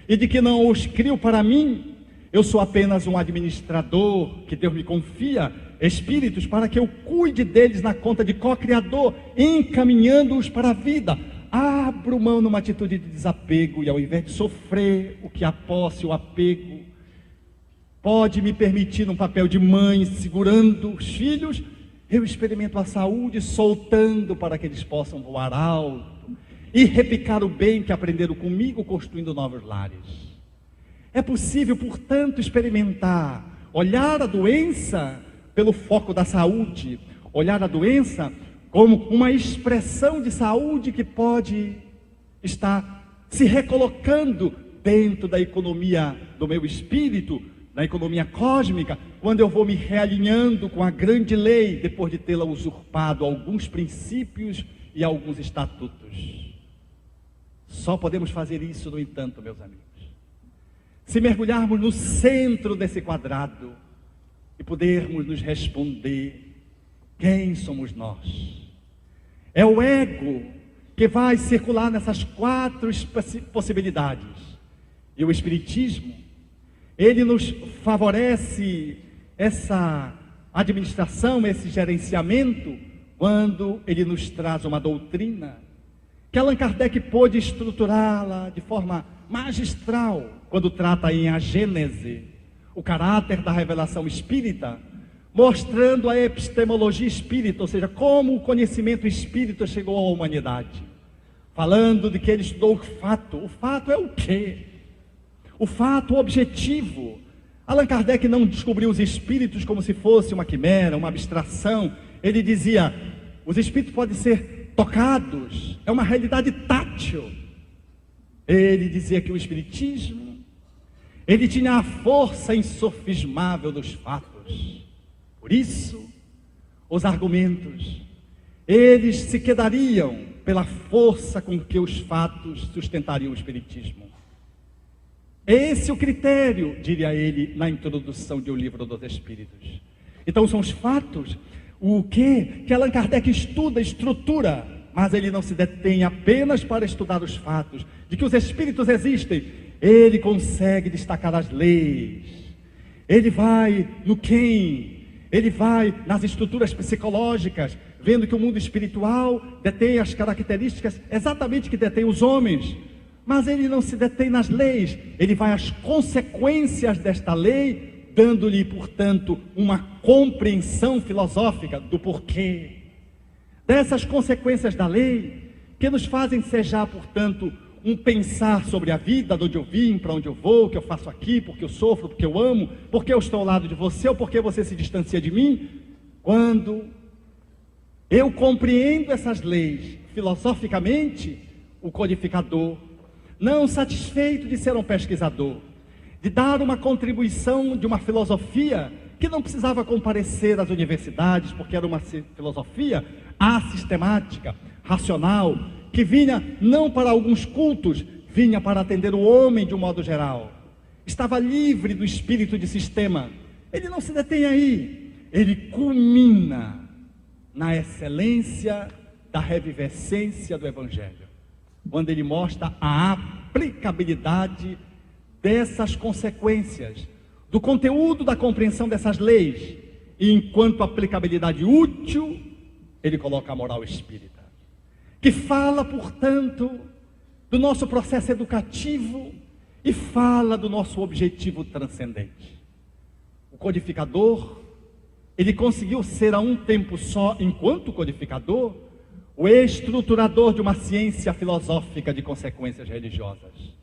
e de que não os crio para mim. Eu sou apenas um administrador que Deus me confia espíritos para que eu cuide deles na conta de co-criador, encaminhando-os para a vida. Abro mão numa atitude de desapego, e ao invés de sofrer o que a posse, o apego pode me permitir, num papel de mãe, segurando os filhos, eu experimento a saúde, soltando para que eles possam voar alto e repicar o bem que aprenderam comigo, construindo novos lares. É possível, portanto, experimentar, olhar a doença pelo foco da saúde, olhar a doença como uma expressão de saúde que pode estar se recolocando dentro da economia do meu espírito, na economia cósmica, quando eu vou me realinhando com a grande lei, depois de tê-la usurpado alguns princípios e alguns estatutos. Só podemos fazer isso, no entanto, meus amigos, se mergulharmos no centro desse quadrado e pudermos nos responder: quem somos nós? É o ego que vai circular nessas 4 possibilidades. E o Espiritismo, ele nos favorece essa administração, esse gerenciamento, quando ele nos traz uma doutrina que Allan Kardec pôde estruturá-la de forma magistral, quando trata em A Gênese, o caráter da revelação espírita, mostrando a epistemologia espírita, ou seja, como o conhecimento espírita chegou à humanidade, falando de que ele estudou o fato. O fato é o quê? O fato objetivo. Allan Kardec não descobriu os espíritos como se fosse uma quimera, uma abstração. Ele dizia: os espíritos podem ser tocados, é uma realidade tátil. Ele dizia que o espiritismo, ele tinha a força insofismável dos fatos. Por isso, os argumentos, eles se quedariam pela força com que os fatos sustentariam o espiritismo. Esse é o critério, diria ele na introdução de O Livro dos Espíritos. Então são os fatos, o que Allan Kardec estuda, estrutura, mas ele não se detém apenas para estudar os fatos, de que os espíritos existem. Ele consegue destacar as leis, ele vai no quem, ele vai nas estruturas psicológicas, vendo que o mundo espiritual detém as características exatamente que detém os homens. Mas ele não se detém nas leis, ele vai às consequências desta lei, dando-lhe, portanto, uma compreensão filosófica do porquê. Dessas consequências da lei, que nos fazem sejar, portanto, um pensar sobre a vida, de onde eu vim, para onde eu vou, o que eu faço aqui, porque eu sofro, porque eu amo, porque eu estou ao lado de você, ou porque você se distancia de mim. Quando eu compreendo essas leis filosoficamente, o codificador, não satisfeito de ser um pesquisador, de dar uma contribuição de uma filosofia que não precisava comparecer às universidades, porque era uma filosofia assistemática, racional, que vinha não para alguns cultos, vinha para atender o homem de um modo geral. Estava livre do espírito de sistema. Ele não se detém aí, ele culmina na excelência da revivescência do Evangelho, quando ele mostra a aplicabilidade dessas consequências, do conteúdo da compreensão dessas leis, e enquanto aplicabilidade útil, ele coloca a moral espírita, que fala, portanto, do nosso processo educativo e fala do nosso objetivo transcendente. O codificador, ele conseguiu ser a um tempo só, enquanto codificador, o estruturador de uma ciência filosófica de consequências religiosas.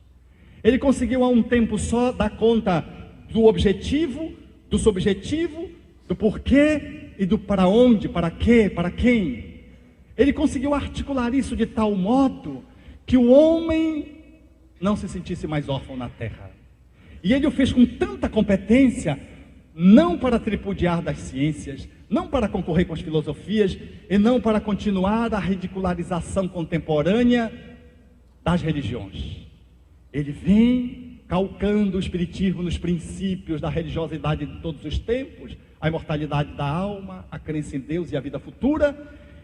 Ele conseguiu a um tempo só dar conta do objetivo, do subjetivo, do porquê e do para onde, para quê, para quem. Ele conseguiu articular isso de tal modo que o homem não se sentisse mais órfão na terra. E ele o fez com tanta competência, não para tripudiar das ciências, não para concorrer com as filosofias, e não para continuar a ridicularização contemporânea das religiões. Ele vem calcando o espiritismo nos princípios da religiosidade de todos os tempos, a imortalidade da alma, a crença em Deus e a vida futura,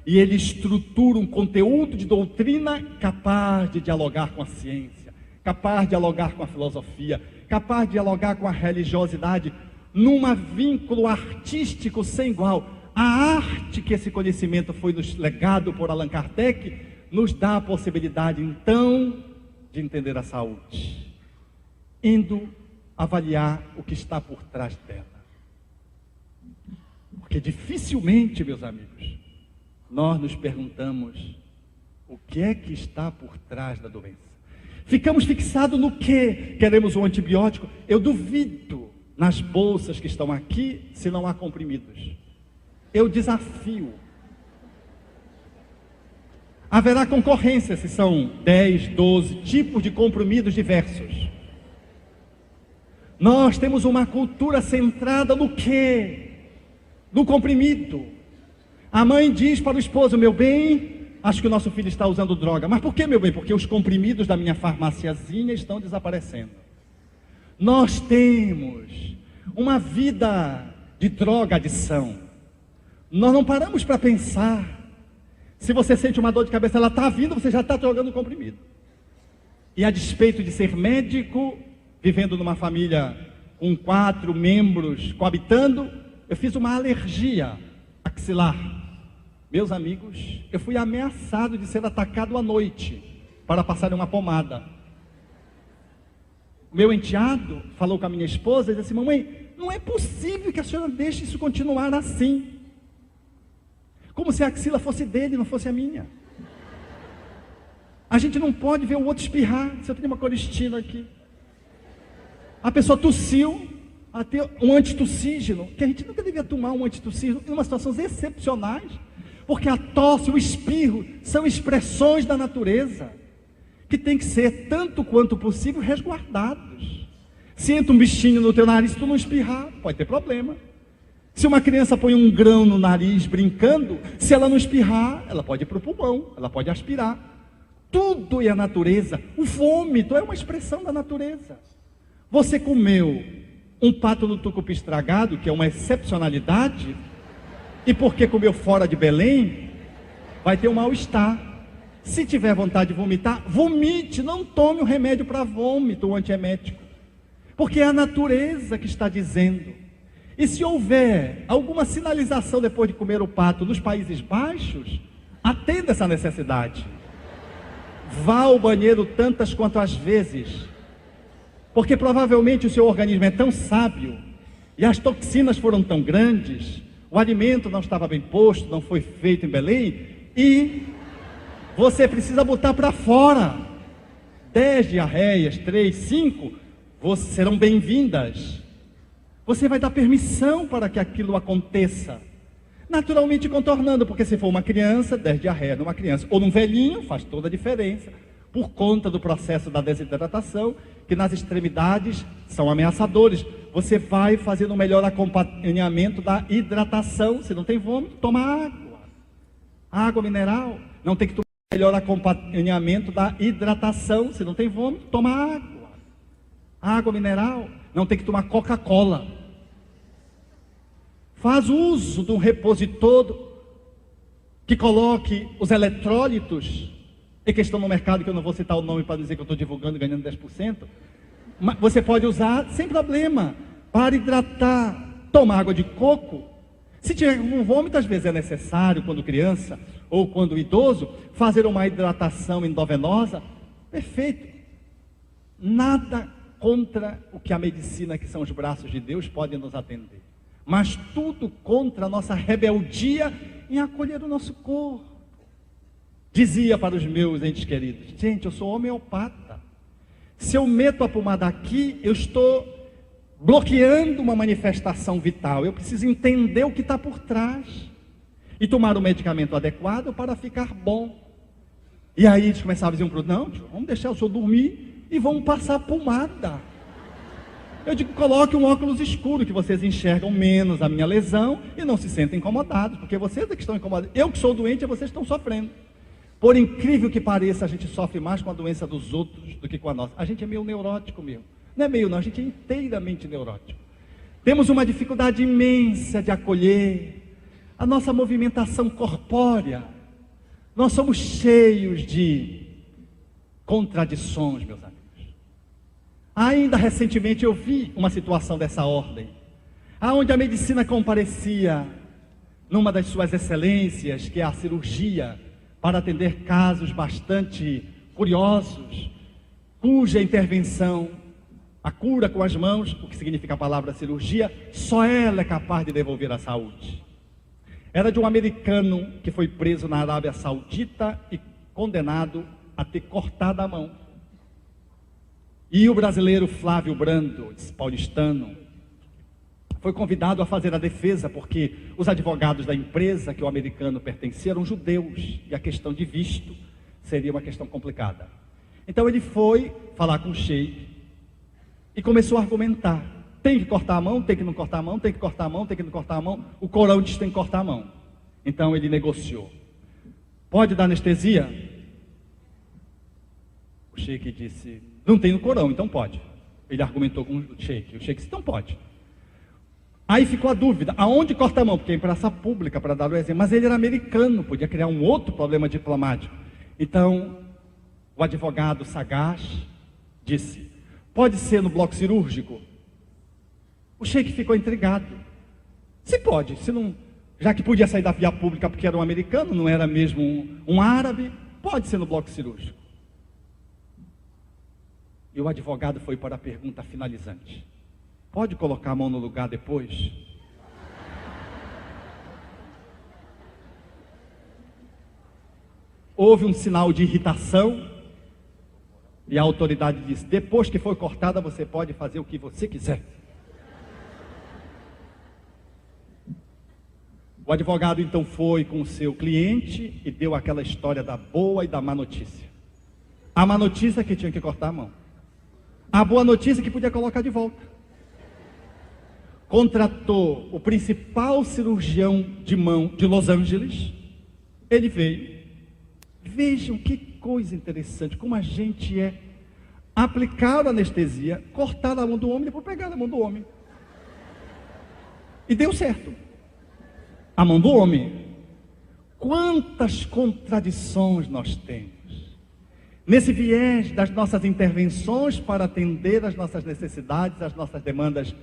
e ele estrutura um conteúdo de doutrina capaz de dialogar com a ciência, capaz de dialogar com a filosofia, capaz de dialogar com a religiosidade, num vínculo artístico sem igual. A arte que esse conhecimento foi nos legado por Allan Kardec, nos dá a possibilidade, então, de entender a saúde, indo avaliar o que está por trás dela. Porque dificilmente, meus amigos, nós nos perguntamos o que é que está por trás da doença. Ficamos fixados no que? Queremos um antibiótico? Eu duvido nas bolsas que estão aqui se não há comprimidos. Eu desafio. Haverá concorrência se são 10, 12 tipos de comprimidos diversos. Nós temos uma cultura centrada no quê? No comprimido. A mãe diz para o esposo: meu bem, acho que o nosso filho está usando droga. Mas por que, meu bem? Porque os comprimidos da minha farmaciazinha estão desaparecendo. Nós temos uma vida de droga-adição. Nós não paramos para pensar. Se você sente uma dor de cabeça, ela está vindo, você já está jogando comprimido. E a despeito de ser médico, vivendo numa família com 4 membros coabitando, eu fiz uma alergia axilar. Meus amigos, eu fui ameaçado de ser atacado à noite para passar uma pomada. Meu enteado falou com a minha esposa e disse assim: mamãe, não é possível que a senhora deixe isso continuar assim. Como se a axila fosse dele, não fosse a minha. A gente não pode ver o outro espirrar. Se eu tenho uma coristina aqui, a pessoa tossiu, até um antitussígeno, que a gente nunca devia tomar um antitussígeno em umas situações excepcionais, porque a tosse, o espirro, são expressões da natureza, que tem que ser, tanto quanto possível, resguardados. Se entra um bichinho no teu nariz, tu não espirrar, pode ter problema. Se uma criança põe um grão no nariz brincando, se ela não espirrar, ela pode ir para o pulmão, ela pode aspirar. Tudo é a natureza. O vômito é uma expressão da natureza. Você comeu um pato no tucupi estragado, que é uma excepcionalidade, e porque comeu fora de Belém, vai ter um mal-estar. Se tiver vontade de vomitar, vomite, não tome o remédio para vômito, o antiemético, porque é a natureza que está dizendo. E se houver alguma sinalização depois de comer o pato nos Países Baixos, atenda essa necessidade. Vá ao banheiro tantas quantas vezes, porque provavelmente o seu organismo é tão sábio e as toxinas foram tão grandes, o alimento não estava bem posto, não foi feito em Belém, e você precisa botar para fora. 10 diarreias, 3, 5, serão bem-vindas. Você vai dar permissão para que aquilo aconteça, naturalmente contornando, porque se for uma criança, 10 diarreias numa criança, ou num velhinho, faz toda a diferença, por conta do processo da desidratação, que nas extremidades são ameaçadores. Você vai fazendo um melhor acompanhamento da hidratação. Se não tem vômito, toma água. Água mineral. Não tem que tomar melhor acompanhamento da hidratação. Se não tem vômito, toma água. Água mineral. Não tem que tomar Coca-Cola. Faz uso de um repositor que coloque os eletrólitos, e que estão no mercado, que eu não vou citar o nome para dizer que eu estou divulgando ganhando 10%, mas você pode usar sem problema, para hidratar, tomar água de coco. Se tiver um vômito, às vezes é necessário, quando criança, ou quando idoso, fazer uma hidratação endovenosa, perfeito. Nada contra o que a medicina, que são os braços de Deus, pode nos atender, mas tudo contra a nossa rebeldia em acolher o nosso corpo. Dizia para os meus entes queridos: gente, eu sou homeopata. Se eu meto a pomada aqui, eu estou bloqueando uma manifestação vital. Eu preciso entender o que está por trás e tomar o medicamento adequado para ficar bom. E aí eles começavam a dizer um para o outro: não, tio, vamos deixar o senhor dormir e vamos passar pomada. Eu digo: coloque um óculos escuro, que vocês enxergam menos a minha lesão e não se sentem incomodados, porque vocês é que estão incomodados. Eu que sou doente, vocês estão sofrendo. Por incrível que pareça, a gente sofre mais com a doença dos outros do que com a nossa. A gente é meio neurótico mesmo. Não é meio não, a gente é inteiramente neurótico. Temos uma dificuldade imensa de acolher a nossa movimentação corpórea. Nós somos cheios de contradições, meus amigos. Ainda recentemente eu vi uma situação dessa ordem, aonde a medicina comparecia numa das suas excelências, que é a cirurgia, para atender casos bastante curiosos, cuja intervenção, a cura com as mãos, o que significa a palavra cirurgia, só ela é capaz de devolver a saúde. Era de um americano que foi preso na Arábia Saudita e condenado a ter cortado a mão. E o brasileiro Flávio Brando, paulistano, foi convidado a fazer a defesa, porque os advogados da empresa que o americano pertencia eram judeus, e a questão de visto seria uma questão complicada. Então ele foi falar com o sheik e começou a argumentar: tem que cortar a mão, tem que não cortar a mão, tem que cortar a mão, tem que não cortar a mão. O Corão diz que tem que cortar a mão. Então ele negociou: pode dar anestesia? O sheik disse: não tem no Corão, então pode. Ele argumentou com o sheik disse: então pode. Aí ficou a dúvida: aonde corta a mão? Porque é em praça pública, para dar o exemplo. Mas ele era americano, podia criar um outro problema diplomático. Então, o advogado sagaz disse: pode ser no bloco cirúrgico? O sheik ficou intrigado. Se pode, se não, já que podia sair da via pública porque era um americano, não era mesmo um árabe, pode ser no bloco cirúrgico. E o advogado foi para a pergunta finalizante: pode colocar a mão no lugar depois? Houve um sinal de irritação e a autoridade disse: depois que foi cortada, você pode fazer o que você quiser. O advogado então foi com o seu cliente e deu aquela história da boa e da má notícia. A má notícia é que tinha que cortar a mão. A boa notícia é que podia colocar de volta. Contratou o principal cirurgião de mão de Los Angeles. Ele veio. Vejam que coisa interessante, como a gente é. Aplicar a anestesia, cortar a mão do homem e depois pegar a mão do homem. E deu certo. A mão do homem. Quantas contradições nós temos nesse viés das nossas intervenções para atender às nossas necessidades, às nossas demandas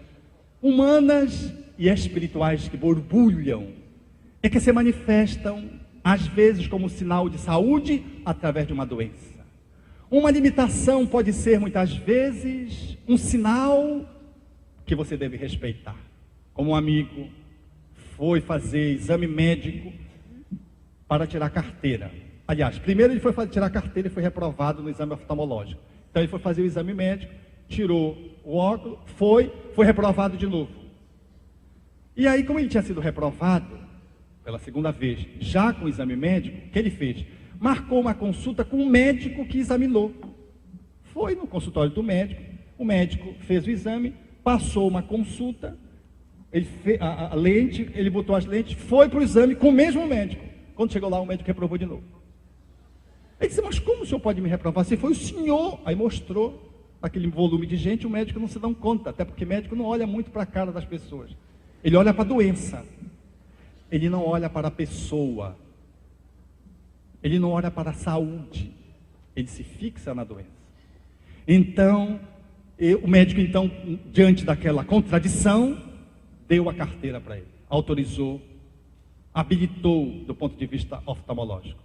humanas e espirituais que borbulham, que se manifestam às vezes como sinal de saúde através de uma doença. Uma limitação pode ser, muitas vezes, um sinal que você deve respeitar. Como um amigo foi fazer exame médico para tirar carteira. Aliás, primeiro ele foi tirar carteira e foi reprovado no exame oftalmológico. Então ele foi fazer o exame médico, tirou o óculos, foi reprovado de novo. E aí, como ele tinha sido reprovado pela segunda vez, já com o exame médico, o que ele fez? Marcou uma consulta com o médico que examinou. Foi no consultório do médico, o médico fez o exame, passou uma consulta, ele fez a lente, ele botou as lentes, foi para o exame com o mesmo médico. Quando chegou lá, o médico reprovou de novo. Ele disse, mas como o senhor pode me reprovar? Se foi o senhor. Aí mostrou aquele volume de gente, o médico não se dá conta, até porque o médico não olha muito para a cara das pessoas. Ele olha para a doença. Ele não olha para a pessoa. Ele não olha para a saúde. Ele se fixa na doença. Então, o médico, então, diante daquela contradição, deu a carteira para ele. Autorizou, habilitou do ponto de vista oftalmológico.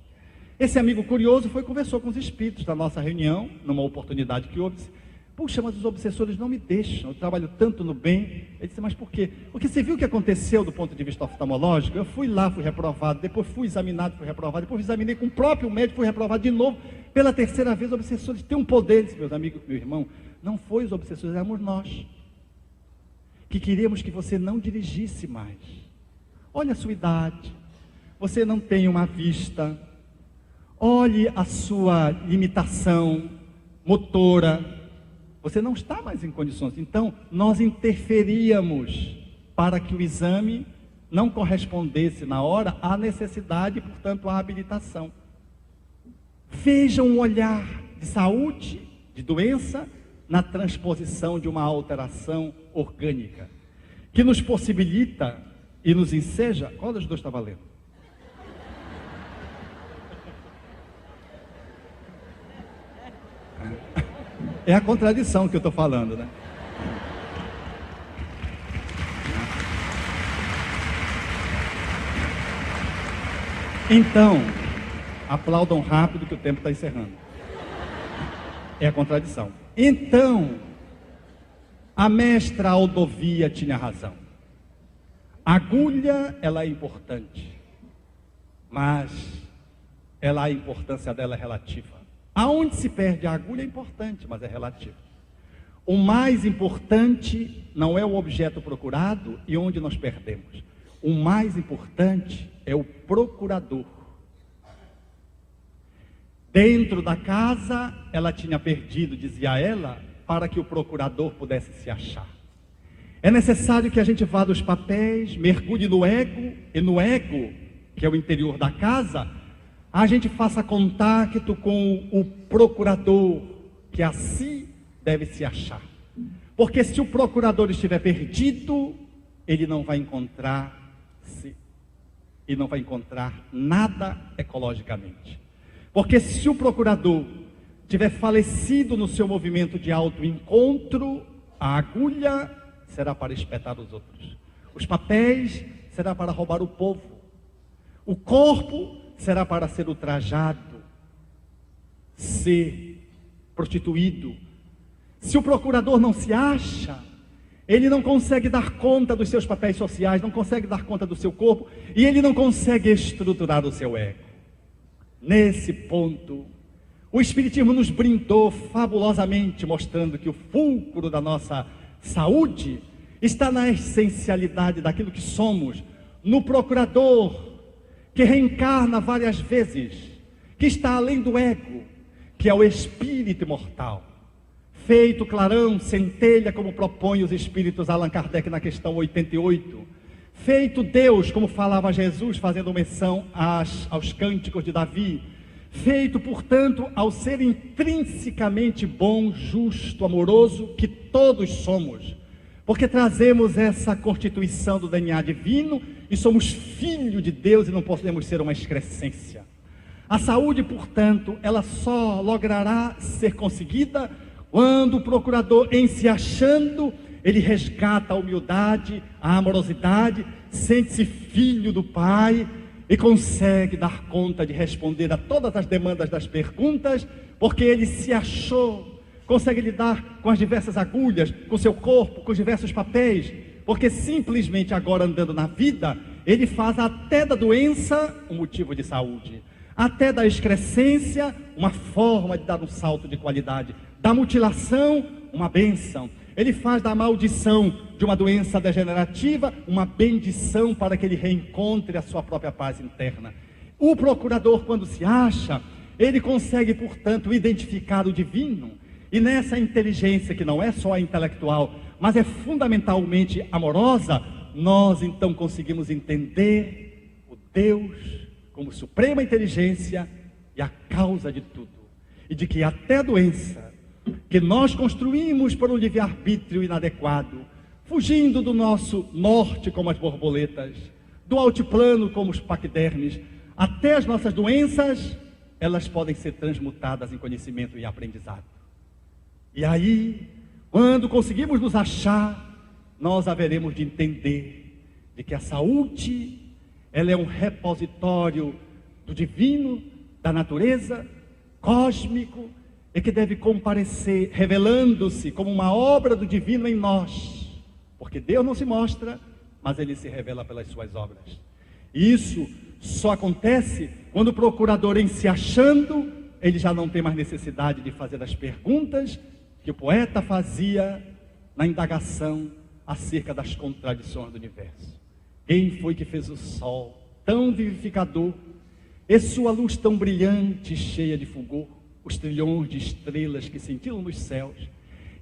Esse amigo curioso foi e conversou com os espíritos da nossa reunião, numa oportunidade que houve. Puxa, mas os obsessores não me deixam, eu trabalho tanto no bem. Ele disse, mas por quê? Porque você viu o que aconteceu do ponto de vista oftalmológico? Eu fui lá, fui reprovado, depois fui examinado, fui reprovado, depois examinei com o próprio médico, fui reprovado de novo. Pela terceira vez, os obsessores têm um poder. Disse, meus amigos, meu irmão, não foi os obsessores, éramos nós, que queríamos que você não dirigisse mais. Olha a sua idade, você não tem uma vista, olhe a sua limitação motora, você não está mais em condições. Então, nós interferíamos para que o exame não correspondesse na hora à necessidade e, portanto, à habilitação. Veja um olhar de saúde, de doença, na transposição de uma alteração orgânica, que nos possibilita e nos enseja. Qual dos dois está valendo? É a contradição que eu estou falando, né? Então, aplaudam rápido que o tempo está encerrando. É a contradição. Então, a mestra Aldovia tinha razão. A agulha, ela é importante, mas a importância dela é relativa. Aonde se perde a agulha é importante, mas é relativo. O mais importante não é o objeto procurado e onde nós perdemos. O mais importante é o procurador. Dentro da casa, ela tinha perdido, dizia ela, para que o procurador pudesse se achar. É necessário que a gente vá dos papéis, mergulhe no ego, e no ego, que é o interior da casa, a gente faça contato com o procurador, que assim deve se achar. Porque se o procurador estiver perdido, ele não vai encontrar-se, e não vai encontrar nada ecologicamente. Porque se o procurador tiver falecido no seu movimento de autoencontro, a agulha será para espetar os outros. Os papéis será para roubar o povo. O corpo será para ser ultrajado, ser prostituído. Se o procurador não se acha, ele não consegue dar conta dos seus papéis sociais, não consegue dar conta do seu corpo, e ele não consegue estruturar o seu ego. Nesse ponto, o Espiritismo nos brindou fabulosamente, mostrando que o fulcro da nossa saúde está na essencialidade daquilo que somos, no procurador, que reencarna várias vezes, que está além do ego, que é o espírito imortal, feito clarão, centelha, como propõe os espíritos Allan Kardec na questão 88, feito Deus, como falava Jesus, fazendo menção aos cânticos de Davi, feito, portanto, ao ser intrinsecamente bom, justo, amoroso, que todos somos, porque trazemos essa constituição do DNA divino e somos filhos de Deus e não podemos ser uma excrescência. A saúde, portanto, ela só logrará ser conseguida quando o procurador, em se achando, ele resgata a humildade, a amorosidade, sente-se filho do Pai e consegue dar conta de responder a todas as demandas das perguntas, porque ele se achou, consegue lidar com as diversas agulhas, com seu corpo, com os diversos papéis, porque simplesmente agora andando na vida, ele faz até da doença um motivo de saúde, até da excrescência uma forma de dar um salto de qualidade, da mutilação uma bênção. Ele faz da maldição de uma doença degenerativa uma bendição para que ele reencontre a sua própria paz interna. O procurador, quando se acha, ele consegue, portanto, identificar o divino. E nessa inteligência, que não é só a intelectual, mas é fundamentalmente amorosa, nós então conseguimos entender o Deus como suprema inteligência e a causa de tudo. E de que até a doença que nós construímos por um livre-arbítrio inadequado, fugindo do nosso norte como as borboletas, do altiplano como os paquidermes, até as nossas doenças, elas podem ser transmutadas em conhecimento e aprendizado. E aí, quando conseguimos nos achar, nós haveremos de entender de que a saúde, ela é um repositório do divino, da natureza, cósmico, e que deve comparecer revelando-se como uma obra do divino em nós, porque Deus não se mostra, mas Ele se revela pelas suas obras. E isso só acontece quando o procurador, em se achando, ele já não tem mais necessidade de fazer as perguntas que o poeta fazia na indagação acerca das contradições do universo. Quem foi que fez o sol tão vivificador e sua luz tão brilhante e cheia de fulgor, os trilhões de estrelas que cintilam nos céus,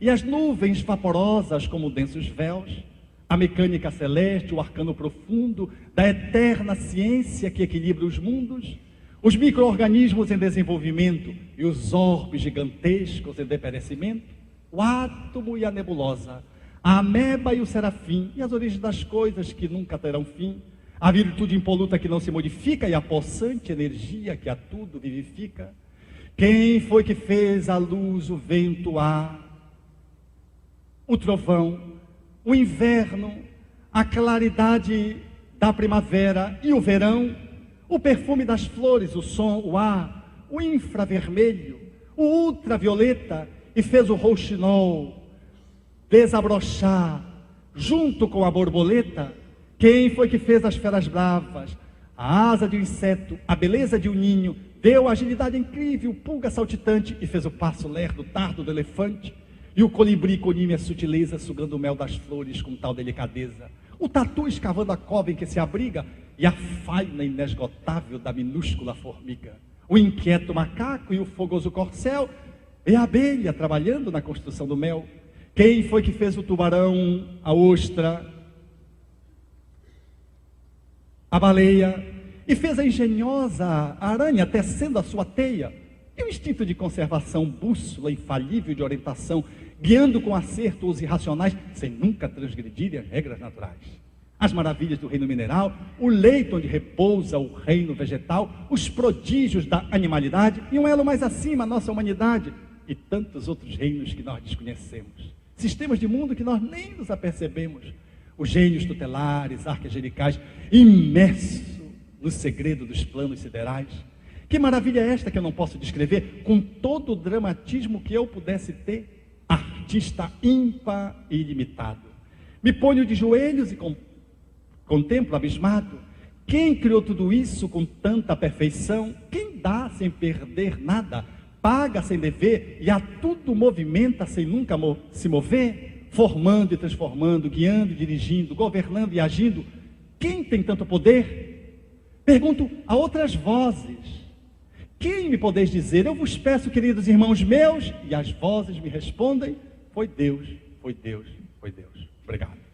e as nuvens vaporosas como densos véus, a mecânica celeste, o arcano profundo da eterna ciência que equilibra os mundos, os micro-organismos em desenvolvimento e os orbes gigantescos em deperecimento, o átomo e a nebulosa, a ameba e o serafim, e as origens das coisas que nunca terão fim, a virtude impoluta que não se modifica e a possante energia que a tudo vivifica. Quem foi que fez a luz, o vento, o ar, o trovão, o inverno, a claridade da primavera e o verão, o perfume das flores, o som, o ar, o infravermelho, o ultravioleta, e fez o rouxinol desabrochar junto com a borboleta? Quem foi que fez as feras bravas, a asa de um inseto, a beleza de um ninho, deu a agilidade incrível, pulga saltitante, e fez o passo lerdo, dardo do elefante, e o colibri conime a sutileza, sugando o mel das flores com tal delicadeza, o tatu escavando a cova em que se abriga, e a faina inesgotável da minúscula formiga, o inquieto macaco e o fogoso corcel, e a abelha trabalhando na construção do mel. Quem foi que fez o tubarão, a ostra, a baleia, e fez a engenhosa aranha tecendo a sua teia, e o instinto de conservação, bússola infalível de orientação, guiando com acerto os irracionais, sem nunca transgredirem as regras naturais. As maravilhas do reino mineral, o leito onde repousa o reino vegetal, os prodígios da animalidade, e um elo mais acima, a nossa humanidade, e tantos outros reinos que nós desconhecemos. Sistemas de mundo que nós nem nos apercebemos. Os gênios tutelares, arcangelicais, imersos no segredo dos planos siderais. Que maravilha é esta que eu não posso descrever com todo o dramatismo que eu pudesse ter? Artista ímpar e ilimitado. Me ponho de joelhos e contemplo abismado. Quem criou tudo isso com tanta perfeição? Quem dá sem perder nada? Paga sem dever e a tudo movimenta sem nunca se mover? Formando e transformando, guiando e dirigindo, governando e agindo. Quem tem tanto poder? Pergunto a outras vozes: quem me podeis dizer? Eu vos peço, queridos irmãos meus, e as vozes me respondem: foi Deus, foi Deus, foi Deus. Obrigado.